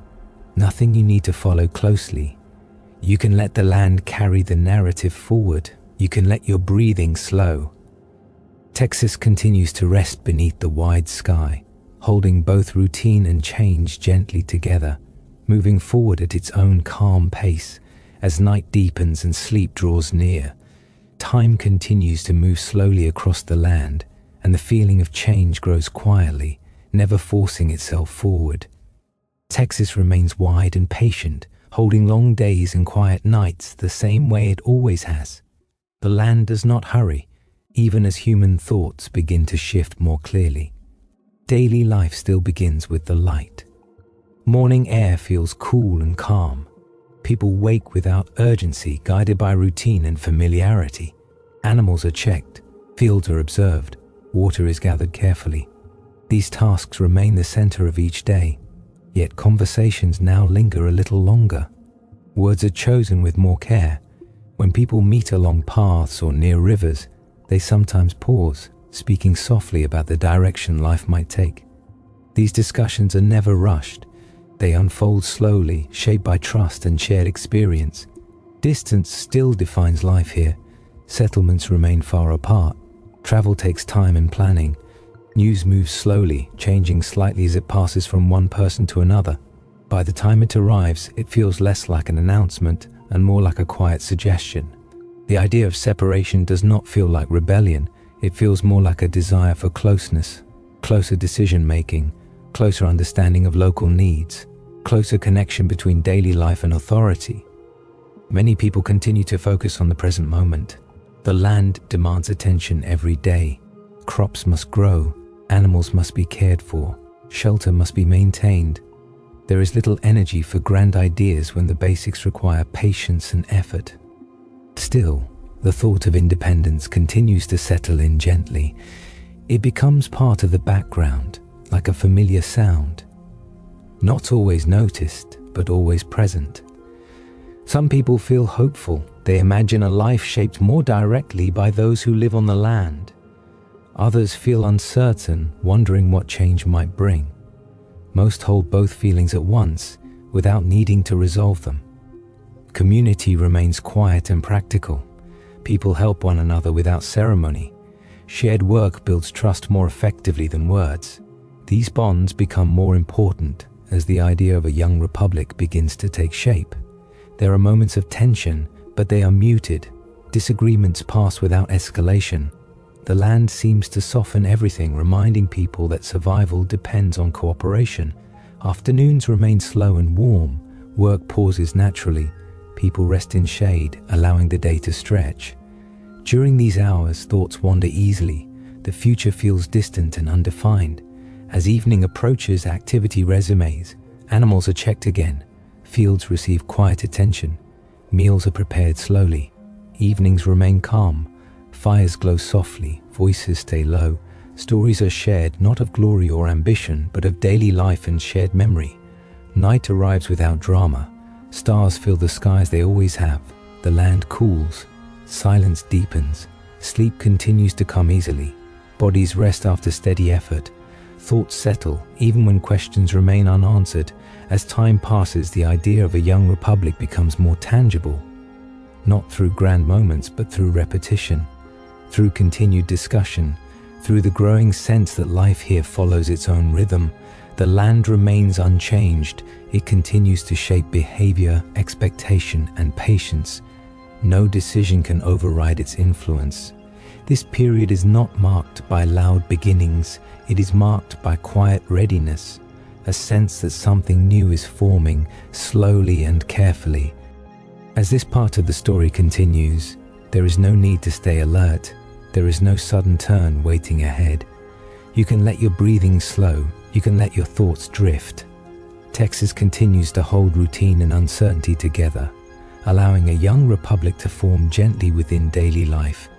nothing you need to follow closely. You can let the land carry the narrative forward. You can let your breathing slow. Texas continues to rest beneath the wide sky, holding both routine and change gently together, moving forward at its own calm pace. As night deepens and sleep draws near, time continues to move slowly across the land, and the feeling of change grows quietly, never forcing itself forward. Texas remains wide and patient, holding long days and quiet nights the same way it always has. The land does not hurry, even as human thoughts begin to shift more clearly. Daily life still begins with the light. Morning air feels cool and calm. People wake without urgency, guided by routine and familiarity. Animals are checked, fields are observed, water is gathered carefully. These tasks remain the center of each day, yet conversations now linger a little longer. Words are chosen with more care. When people meet along paths or near rivers, they sometimes pause, speaking softly about the direction life might take. These discussions are never rushed. They unfold slowly, shaped by trust and shared experience. Distance still defines life here. Settlements remain far apart. Travel takes time and planning. News moves slowly, changing slightly as it passes from one person to another. By the time it arrives, it feels less like an announcement and more like a quiet suggestion. The idea of separation does not feel like rebellion. It feels more like a desire for closeness, closer decision-making, closer understanding of local needs, closer connection between daily life and authority. Many people continue to focus on the present moment. The land demands attention every day. Crops must grow, animals must be cared for, shelter must be maintained. There is little energy for grand ideas when the basics require patience and effort. Still, the thought of independence continues to settle in gently. It becomes part of the background, like a familiar sound. Not always noticed, but always present. Some people feel hopeful. They imagine a life shaped more directly by those who live on the land. Others feel uncertain, wondering what change might bring. Most hold both feelings at once, without needing to resolve them. Community remains quiet and practical. People help one another without ceremony. Shared work builds trust more effectively than words. These bonds become more important as the idea of a young republic begins to take shape. There are moments of tension, but they are muted. Disagreements pass without escalation. The land seems to soften everything, reminding people that survival depends on cooperation. Afternoons remain slow and warm. Work pauses naturally. People rest in shade, allowing the day to stretch. During these hours, thoughts wander easily. The future feels distant and undefined. As evening approaches, activity resumes. Animals are checked again. Fields receive quiet attention. Meals are prepared slowly. Evenings remain calm. Fires glow softly, voices stay low. Stories are shared not of glory or ambition, but of daily life and shared memory. Night arrives without drama. Stars fill the skies they always have. The land cools. Silence deepens. Sleep continues to come easily. Bodies rest after steady effort. Thoughts settle, even when questions remain unanswered. As time passes, the idea of a young republic becomes more tangible. Not through grand moments, but through repetition. Through continued discussion, through the growing sense that life here follows its own rhythm. The land remains unchanged. It continues to shape behavior, expectation, and patience. No decision can override its influence. This period is not marked by loud beginnings. It is marked by quiet readiness, a sense that something new is forming, slowly and carefully. As this part of the story continues, there is no need to stay alert. There is no sudden turn waiting ahead. You can let your breathing slow. You can let your thoughts drift. Texas continues to hold routine and uncertainty together, allowing a young republic to form gently within daily life,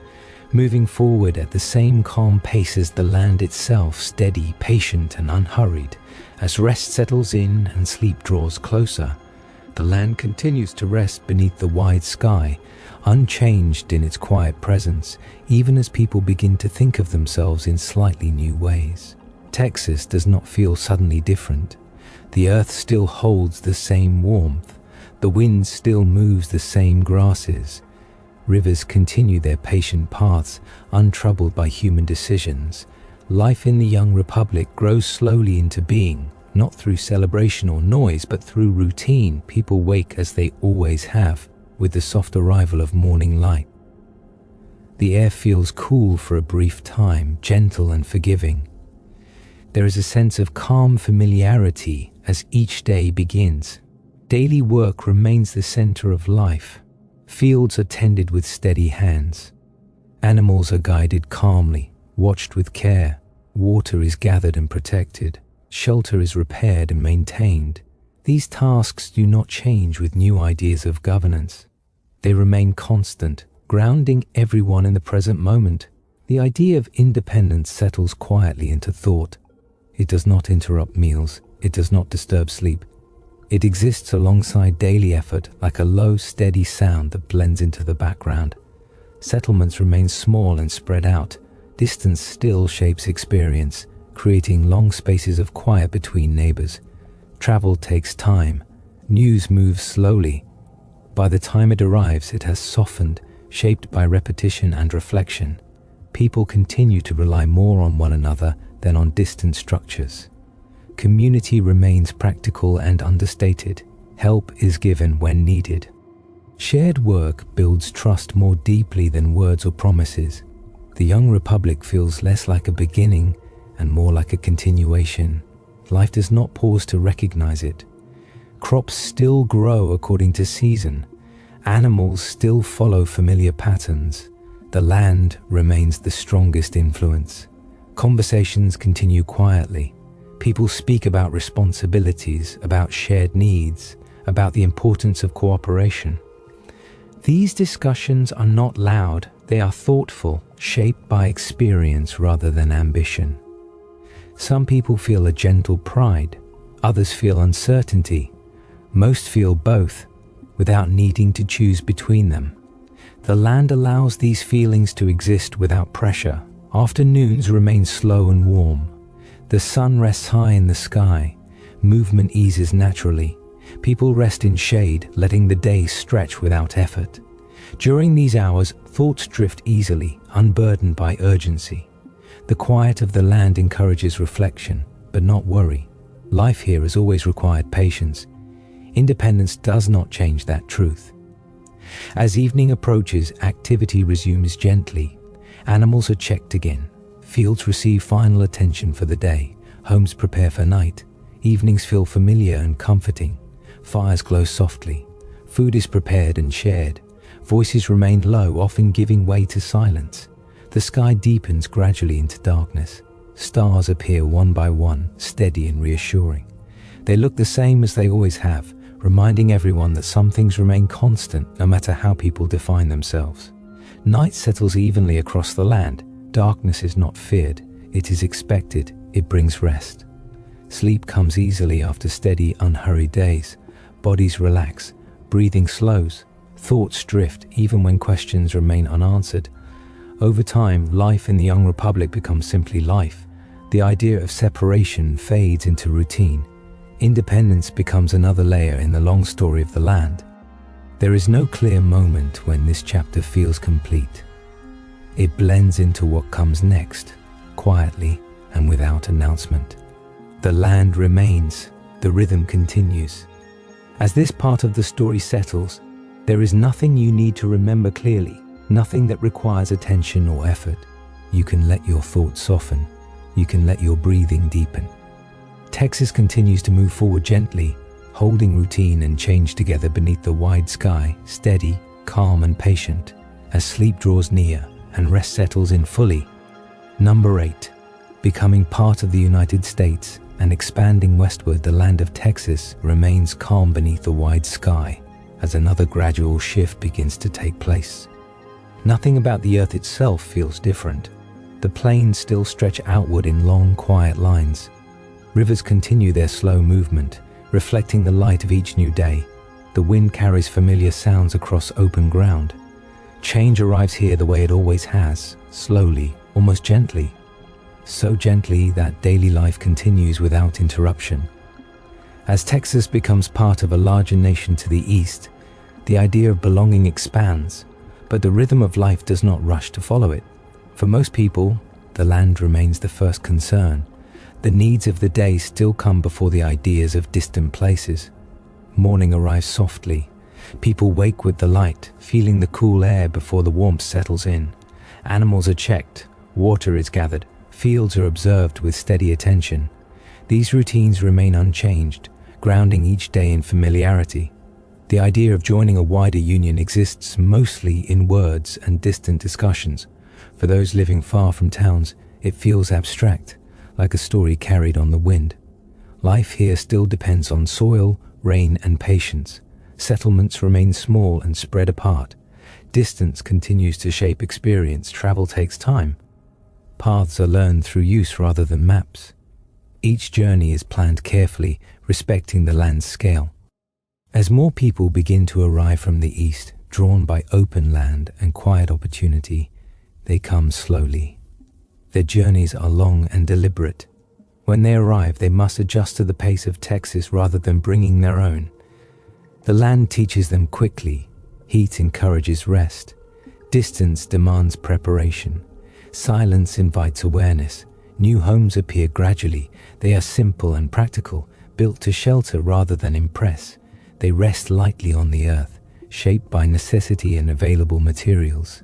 moving forward at the same calm pace as the land itself, steady, patient, and unhurried. As rest settles in and sleep draws closer, the land continues to rest beneath the wide sky, unchanged in its quiet presence, even as people begin to think of themselves in slightly new ways. Texas does not feel suddenly different. The earth still holds the same warmth. The wind still moves the same grasses. Rivers continue their patient paths, untroubled by human decisions. Life in the young republic grows slowly into being, not through celebration or noise, but through routine. People wake as they always have, with the soft arrival of morning light. The air feels cool for a brief time, gentle and forgiving. There is a sense of calm familiarity as each day begins. Daily work remains the center of life. Fields are tended with steady hands. Animals are guided calmly, watched with care. Water is gathered and protected. Shelter is repaired and maintained. These tasks do not change with new ideas of governance. They remain constant, grounding everyone in the present moment. The idea of independence settles quietly into thought. It does not interrupt meals. It does not disturb sleep. It exists alongside daily effort, like a low, steady sound that blends into the background. Settlements remain small and spread out. Distance still shapes experience, creating long spaces of quiet between neighbors. Travel takes time. News moves slowly. By the time it arrives, it has softened, shaped by repetition and reflection. People continue to rely more on one another than on distant structures. Community remains practical and understated. Help is given when needed. Shared work builds trust more deeply than words or promises. The young republic feels less like a beginning and more like a continuation. Life does not pause to recognize it. Crops still grow according to season. Animals still follow familiar patterns. The land remains the strongest influence. Conversations continue quietly. People speak about responsibilities, about shared needs, about the importance of cooperation. These discussions are not loud, they are thoughtful, shaped by experience rather than ambition. Some people feel a gentle pride, others feel uncertainty, most feel both, without needing to choose between them. The land allows these feelings to exist without pressure. Afternoons remain slow and warm. The sun rests high in the sky. Movement eases naturally. People rest in shade, letting the day stretch without effort. During these hours, thoughts drift easily, unburdened by urgency. The quiet of the land encourages reflection, but not worry. Life here has always required patience. Independence does not change that truth. As evening approaches, activity resumes gently. Animals are checked again. Fields receive final attention for the day. Homes prepare for night. Evenings feel familiar and comforting. Fires glow softly. Food is prepared and shared. Voices remain low, often giving way to silence. The sky deepens gradually into darkness. Stars appear one by one, steady and reassuring. They look the same as they always have, reminding everyone that some things remain constant no matter how people define themselves. Night settles evenly across the land. Darkness is not feared, it is expected, it brings rest. Sleep comes easily after steady, unhurried days. Bodies relax, breathing slows, thoughts drift even when questions remain unanswered. Over time, life in the young republic becomes simply life. The idea of separation fades into routine. Independence becomes another layer in the long story of the land. There is no clear moment when this chapter feels complete. It blends into what comes next, quietly and without announcement. The land remains, the rhythm continues. As this part of the story settles, there is nothing you need to remember clearly, nothing that requires attention or effort. You can let your thoughts soften. You can let your breathing deepen. Texas continues to move forward gently, holding routine and change together beneath the wide sky, steady, calm and patient, as sleep draws near and rest settles in fully. Number 8. Becoming part of the United States and expanding westward, the land of Texas remains calm beneath the wide sky as another gradual shift begins to take place. Nothing about the earth itself feels different. The plains still stretch outward in long, quiet lines. Rivers continue their slow movement, reflecting the light of each new day. The wind carries familiar sounds across open ground. Change arrives here the way it always has, slowly, almost gently. So gently that daily life continues without interruption. As Texas becomes part of a larger nation to the east, the idea of belonging expands, but the rhythm of life does not rush to follow it. For most people, the land remains the first concern. The needs of the day still come before the ideas of distant places. Morning arrives softly. People wake with the light, feeling the cool air before the warmth settles in. Animals are checked, water is gathered, fields are observed with steady attention. These routines remain unchanged, grounding each day in familiarity. The idea of joining a wider union exists mostly in words and distant discussions. For those living far from towns, it feels abstract, like a story carried on the wind. Life here still depends on soil, rain, and patience. Settlements remain small and spread apart. Distance continues to shape experience. Travel takes time. Paths are learned through use rather than maps. Each journey is planned carefully, respecting the land's scale. As more people begin to arrive from the east, drawn by open land and quiet opportunity, they come slowly. Their journeys are long and deliberate. When they arrive, they must adjust to the pace of Texas rather than bringing their own. The land teaches them quickly. Heat encourages rest. Distance demands preparation. Silence invites awareness. New homes appear gradually. They are simple and practical, built to shelter rather than impress. They rest lightly on the earth, shaped by necessity and available materials.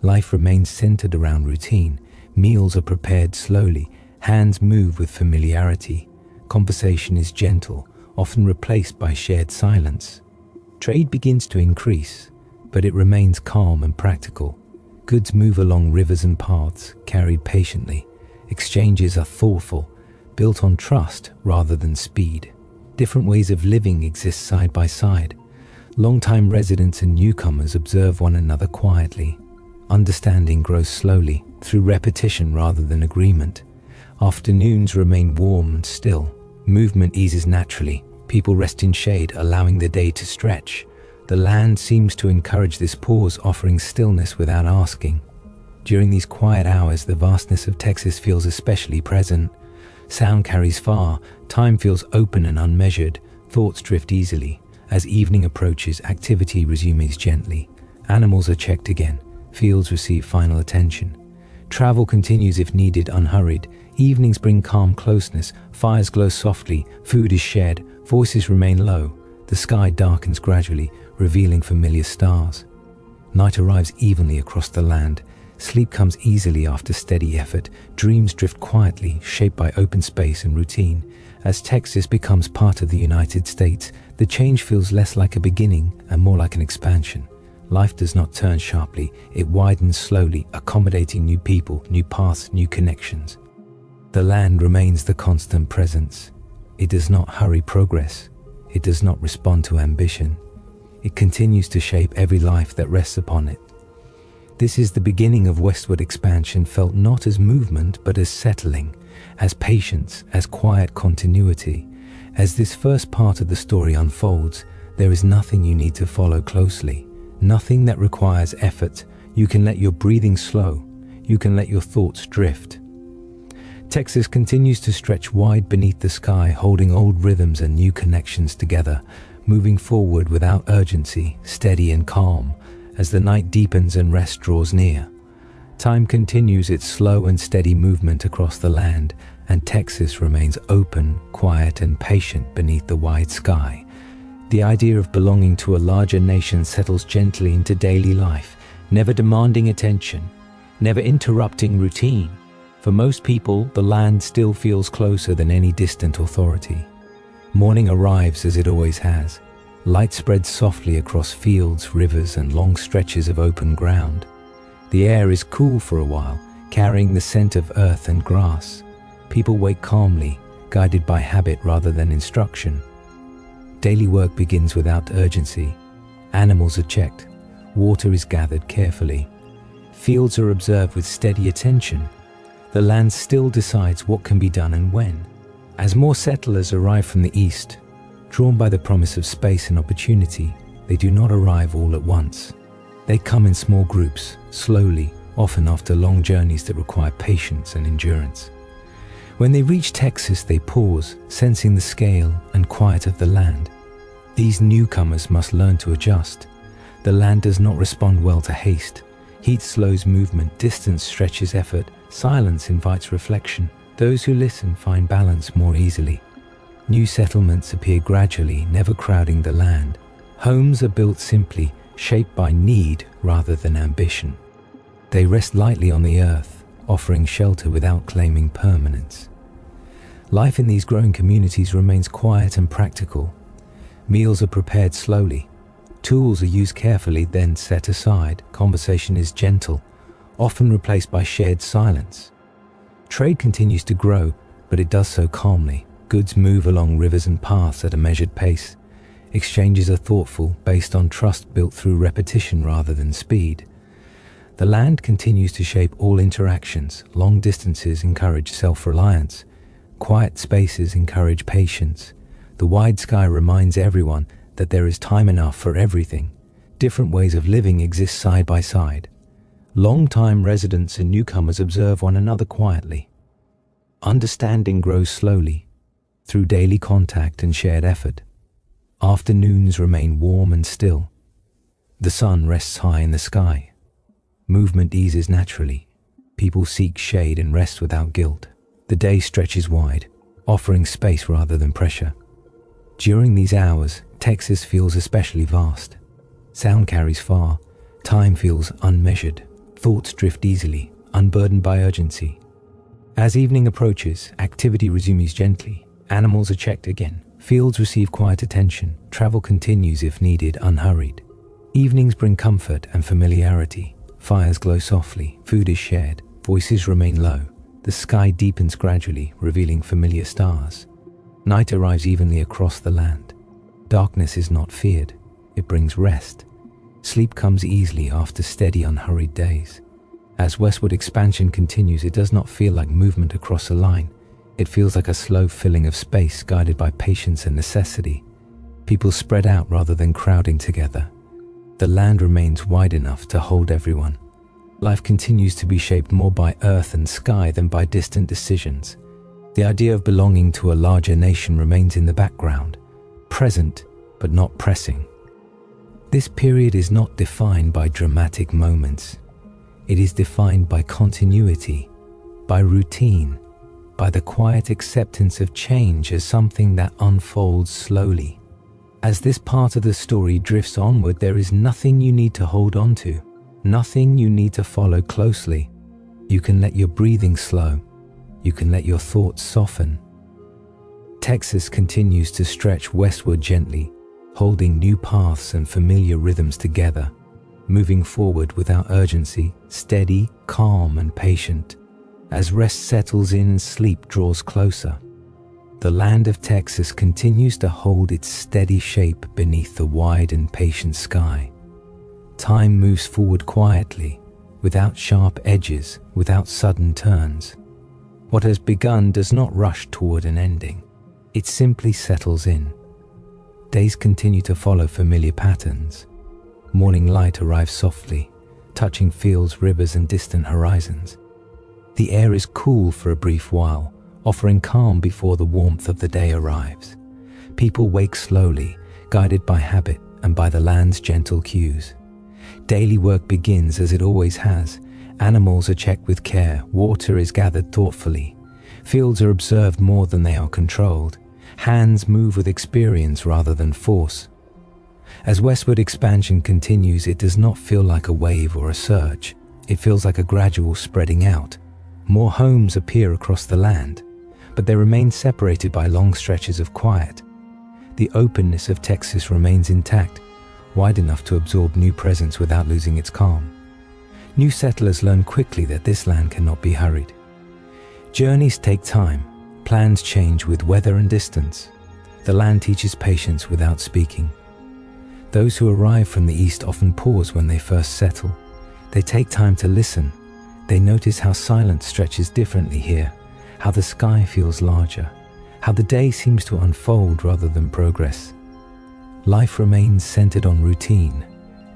Life remains centered around routine. Meals are prepared slowly. Hands move with familiarity. Conversation is gentle, often replaced by shared silence. Trade begins to increase, but it remains calm and practical. Goods move along rivers and paths, carried patiently. Exchanges are thoughtful, built on trust rather than speed. Different ways of living exist side by side. Long-time residents and newcomers observe one another quietly. Understanding grows slowly, through repetition rather than agreement. Afternoons remain warm and still. Movement eases naturally. People rest in shade, allowing the day to stretch. The land seems to encourage this pause, offering stillness without asking. During these quiet hours, the vastness of Texas feels especially present. Sound carries far, time feels open and unmeasured, thoughts drift easily. As evening approaches, activity resumes gently. Animals are checked again, fields receive final attention. Travel continues if needed, unhurried. Evenings bring calm closeness, fires glow softly, food is shared, voices remain low. The sky darkens gradually, revealing familiar stars. Night arrives evenly across the land. Sleep comes easily after steady effort. Dreams drift quietly, shaped by open space and routine. As Texas becomes part of the United States, the change feels less like a beginning and more like an expansion. Life does not turn sharply, it widens slowly, accommodating new people, new paths, new connections. The land remains the constant presence. It does not hurry progress. It does not respond to ambition. It continues to shape every life that rests upon it. This is the beginning of westward expansion, felt not as movement but as settling, as patience, as quiet continuity. As this first part of the story unfolds, there is nothing you need to follow closely, nothing that requires effort. You can let your breathing slow. You can let your thoughts drift. Texas continues to stretch wide beneath the sky, holding old rhythms and new connections together, moving forward without urgency, steady and calm. As the night deepens and rest draws near, time continues its slow and steady movement across the land, and Texas remains open, quiet, and patient beneath the wide sky. The idea of belonging to a larger nation settles gently into daily life, never demanding attention, never interrupting routine. For most people, the land still feels closer than any distant authority. Morning arrives as it always has. Light spreads softly across fields, rivers, and long stretches of open ground. The air is cool for a while, carrying the scent of earth and grass. People wait calmly, guided by habit rather than instruction. Daily work begins without urgency. Animals are checked. Water is gathered carefully. Fields are observed with steady attention. The land still decides what can be done and when. As more settlers arrive from the east, drawn by the promise of space and opportunity, they do not arrive all at once. They come in small groups, slowly, often after long journeys that require patience and endurance. When they reach Texas, they pause, sensing the scale and quiet of the land. These newcomers must learn to adjust. The land does not respond well to haste. Heat slows movement, distance stretches effort, silence invites reflection. Those who listen find balance more easily. New settlements appear gradually, never crowding the land. Homes are built simply, shaped by need rather than ambition. They rest lightly on the earth, offering shelter without claiming permanence. Life in these growing communities remains quiet and practical. Meals are prepared slowly. Tools are used carefully, then set aside. Conversation is gentle, often replaced by shared silence. Trade continues to grow, but it does so calmly. Goods move along rivers and paths at a measured pace. Exchanges are thoughtful, based on trust built through repetition rather than speed. The land continues to shape all interactions. Long distances encourage self-reliance. Quiet spaces encourage patience. The wide sky reminds everyone that there is time enough for everything. Different ways of living exist side by side. Long-time residents and newcomers observe one another quietly. Understanding grows slowly, through daily contact and shared effort. Afternoons remain warm and still. The sun rests high in the sky. Movement eases naturally. People seek shade and rest without guilt. The day stretches wide, offering space rather than pressure. During these hours, Texas feels especially vast. Sound carries far. Time feels unmeasured. Thoughts drift easily, unburdened by urgency. As evening approaches, activity resumes gently. Animals are checked again. Fields receive quiet attention. Travel continues if needed, unhurried. Evenings bring comfort and familiarity. Fires glow softly. Food is shared. Voices remain low. The sky deepens gradually, revealing familiar stars. Night arrives evenly across the land. Darkness is not feared. It brings rest. Sleep comes easily after steady, unhurried days. As westward expansion continues, it does not feel like movement across a line. It feels like a slow filling of space guided by patience and necessity. People spread out rather than crowding together. The land remains wide enough to hold everyone. Life continues to be shaped more by earth and sky than by distant decisions. The idea of belonging to a larger nation remains in the background, present but not pressing. This period is not defined by dramatic moments. It is defined by continuity, by routine, by the quiet acceptance of change as something that unfolds slowly. As this part of the story drifts onward, there is nothing you need to hold on to, nothing you need to follow closely. You can let your breathing slow. You can let your thoughts soften. Texas continues to stretch westward gently, holding new paths and familiar rhythms together, moving forward without urgency, steady, calm, and patient. As rest settles in and sleep draws closer, the land of Texas continues to hold its steady shape beneath the wide and patient sky. Time moves forward quietly, without sharp edges, without sudden turns. What has begun does not rush toward an ending. It simply settles in. Days continue to follow familiar patterns. Morning light arrives softly, touching fields, rivers, and distant horizons. The air is cool for a brief while, offering calm before the warmth of the day arrives. People wake slowly, guided by habit and by the land's gentle cues. Daily work begins as it always has. Animals are checked with care, water is gathered thoughtfully. Fields are observed more than they are controlled. Hands move with experience rather than force. As westward expansion continues, it does not feel like a wave or a surge. It feels like a gradual spreading out. More homes appear across the land, but they remain separated by long stretches of quiet. The openness of Texas remains intact, wide enough to absorb new presence without losing its calm. New settlers learn quickly that this land cannot be hurried. Journeys take time. Plans change with weather and distance. The land teaches patience without speaking. Those who arrive from the east often pause when they first settle. They take time to listen. They notice how silence stretches differently here, how the sky feels larger, how the day seems to unfold rather than progress. Life remains centered on routine.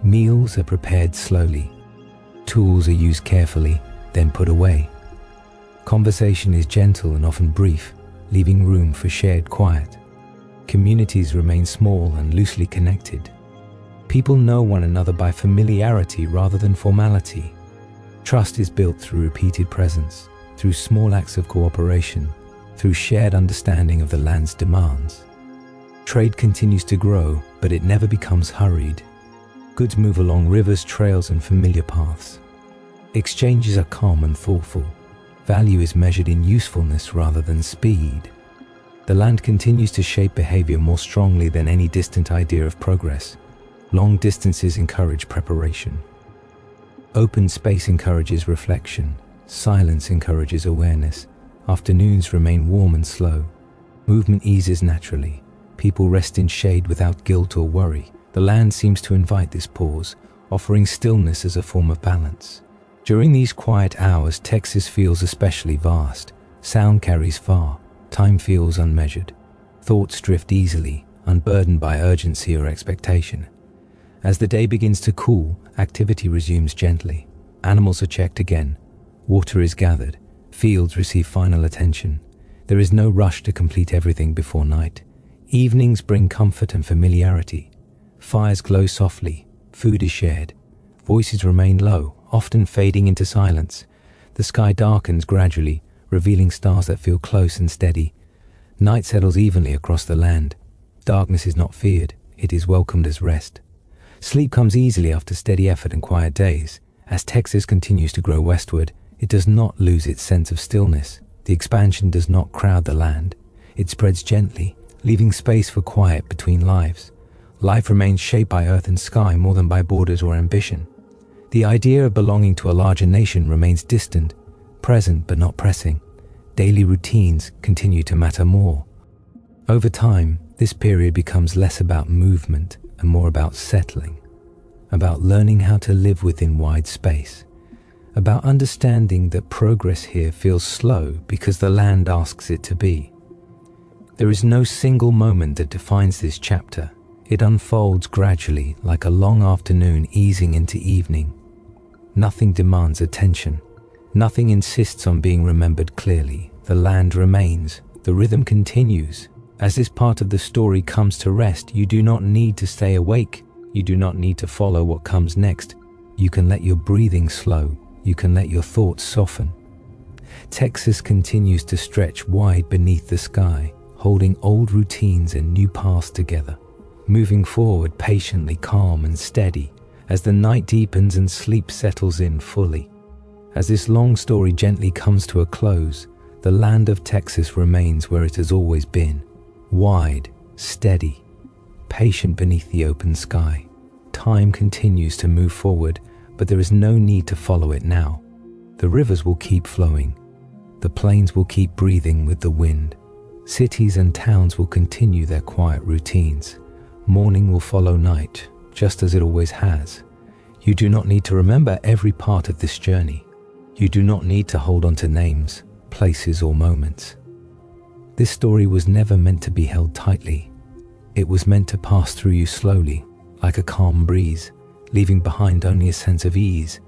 Meals are prepared slowly. Tools are used carefully, then put away. Conversation is gentle and often brief, leaving room for shared quiet. Communities remain small and loosely connected. People know one another by familiarity rather than formality. Trust is built through repeated presence, through small acts of cooperation, through shared understanding of the land's demands. Trade continues to grow, but it never becomes hurried. Goods move along rivers, trails, and familiar paths. Exchanges are calm and thoughtful. Value is measured in usefulness rather than speed. The land continues to shape behavior more strongly than any distant idea of progress. Long distances encourage preparation. Open space encourages reflection. Silence encourages awareness. Afternoons remain warm and slow. Movement eases naturally. People rest in shade without guilt or worry. The land seems to invite this pause, offering stillness as a form of balance. During these quiet hours, Texas feels especially vast. Sound carries far. Time feels unmeasured. Thoughts drift easily, unburdened by urgency or expectation. As the day begins to cool, activity resumes gently. Animals are checked again. Water is gathered. Fields receive final attention. There is no rush to complete everything before night. Evenings bring comfort and familiarity. Fires glow softly, food is shared. Voices remain low, often fading into silence. The sky darkens gradually, revealing stars that feel close and steady. Night settles evenly across the land. Darkness is not feared, it is welcomed as rest. Sleep comes easily after steady effort and quiet days. As Texas continues to grow westward, it does not lose its sense of stillness. The expansion does not crowd the land. It spreads gently, leaving space for quiet between lives. Life remains shaped by earth and sky more than by borders or ambition. The idea of belonging to a larger nation remains distant, present but not pressing. Daily routines continue to matter more. Over time, this period becomes less about movement and more about settling, about learning how to live within wide space, about understanding that progress here feels slow because the land asks it to be. There is no single moment that defines this chapter. It unfolds gradually, like a long afternoon easing into evening. Nothing demands attention. Nothing insists on being remembered clearly. The land remains. The rhythm continues. As this part of the story comes to rest, you do not need to stay awake. You do not need to follow what comes next. You can let your breathing slow. You can let your thoughts soften. Texas continues to stretch wide beneath the sky, holding old routines and new paths together, moving forward patiently, calm and steady, as the night deepens and sleep settles in fully. As this long story gently comes to a close, the land of Texas remains where it has always been, wide, steady, patient beneath the open sky. Time continues to move forward, but there is no need to follow it now. The rivers will keep flowing. The plains will keep breathing with the wind. Cities and towns will continue their quiet routines. Morning will follow night, just as it always has. You do not need to remember every part of this journey. You do not need to hold on to names, places, or moments. This story was never meant to be held tightly. It was meant to pass through you slowly, like a calm breeze, leaving behind only a sense of ease.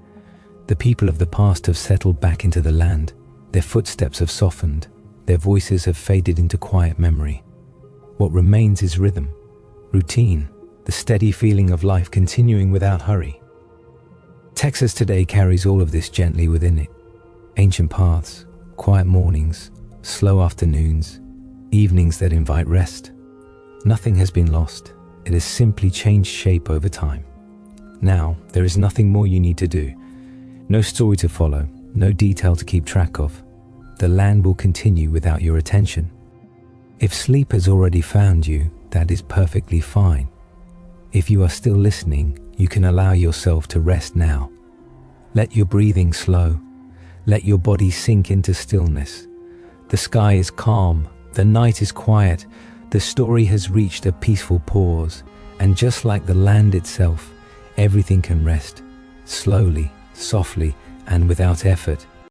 The people of the past have settled back into the land. Their footsteps have softened. Their voices have faded into quiet memory. What remains is rhythm, routine, the steady feeling of life continuing without hurry. Texas today carries all of this gently within it. Ancient paths, quiet mornings, slow afternoons, evenings that invite rest. Nothing has been lost. It has simply changed shape over time. Now, there is nothing more you need to do. No story to follow, no detail to keep track of. The land will continue without your attention. If sleep has already found you, that is perfectly fine. If you are still listening, you can allow yourself to rest now. Let your breathing slow. Let your body sink into stillness. The sky is calm. The night is quiet. The story has reached a peaceful pause. And just like the land itself, everything can rest. Slowly, softly, and without effort.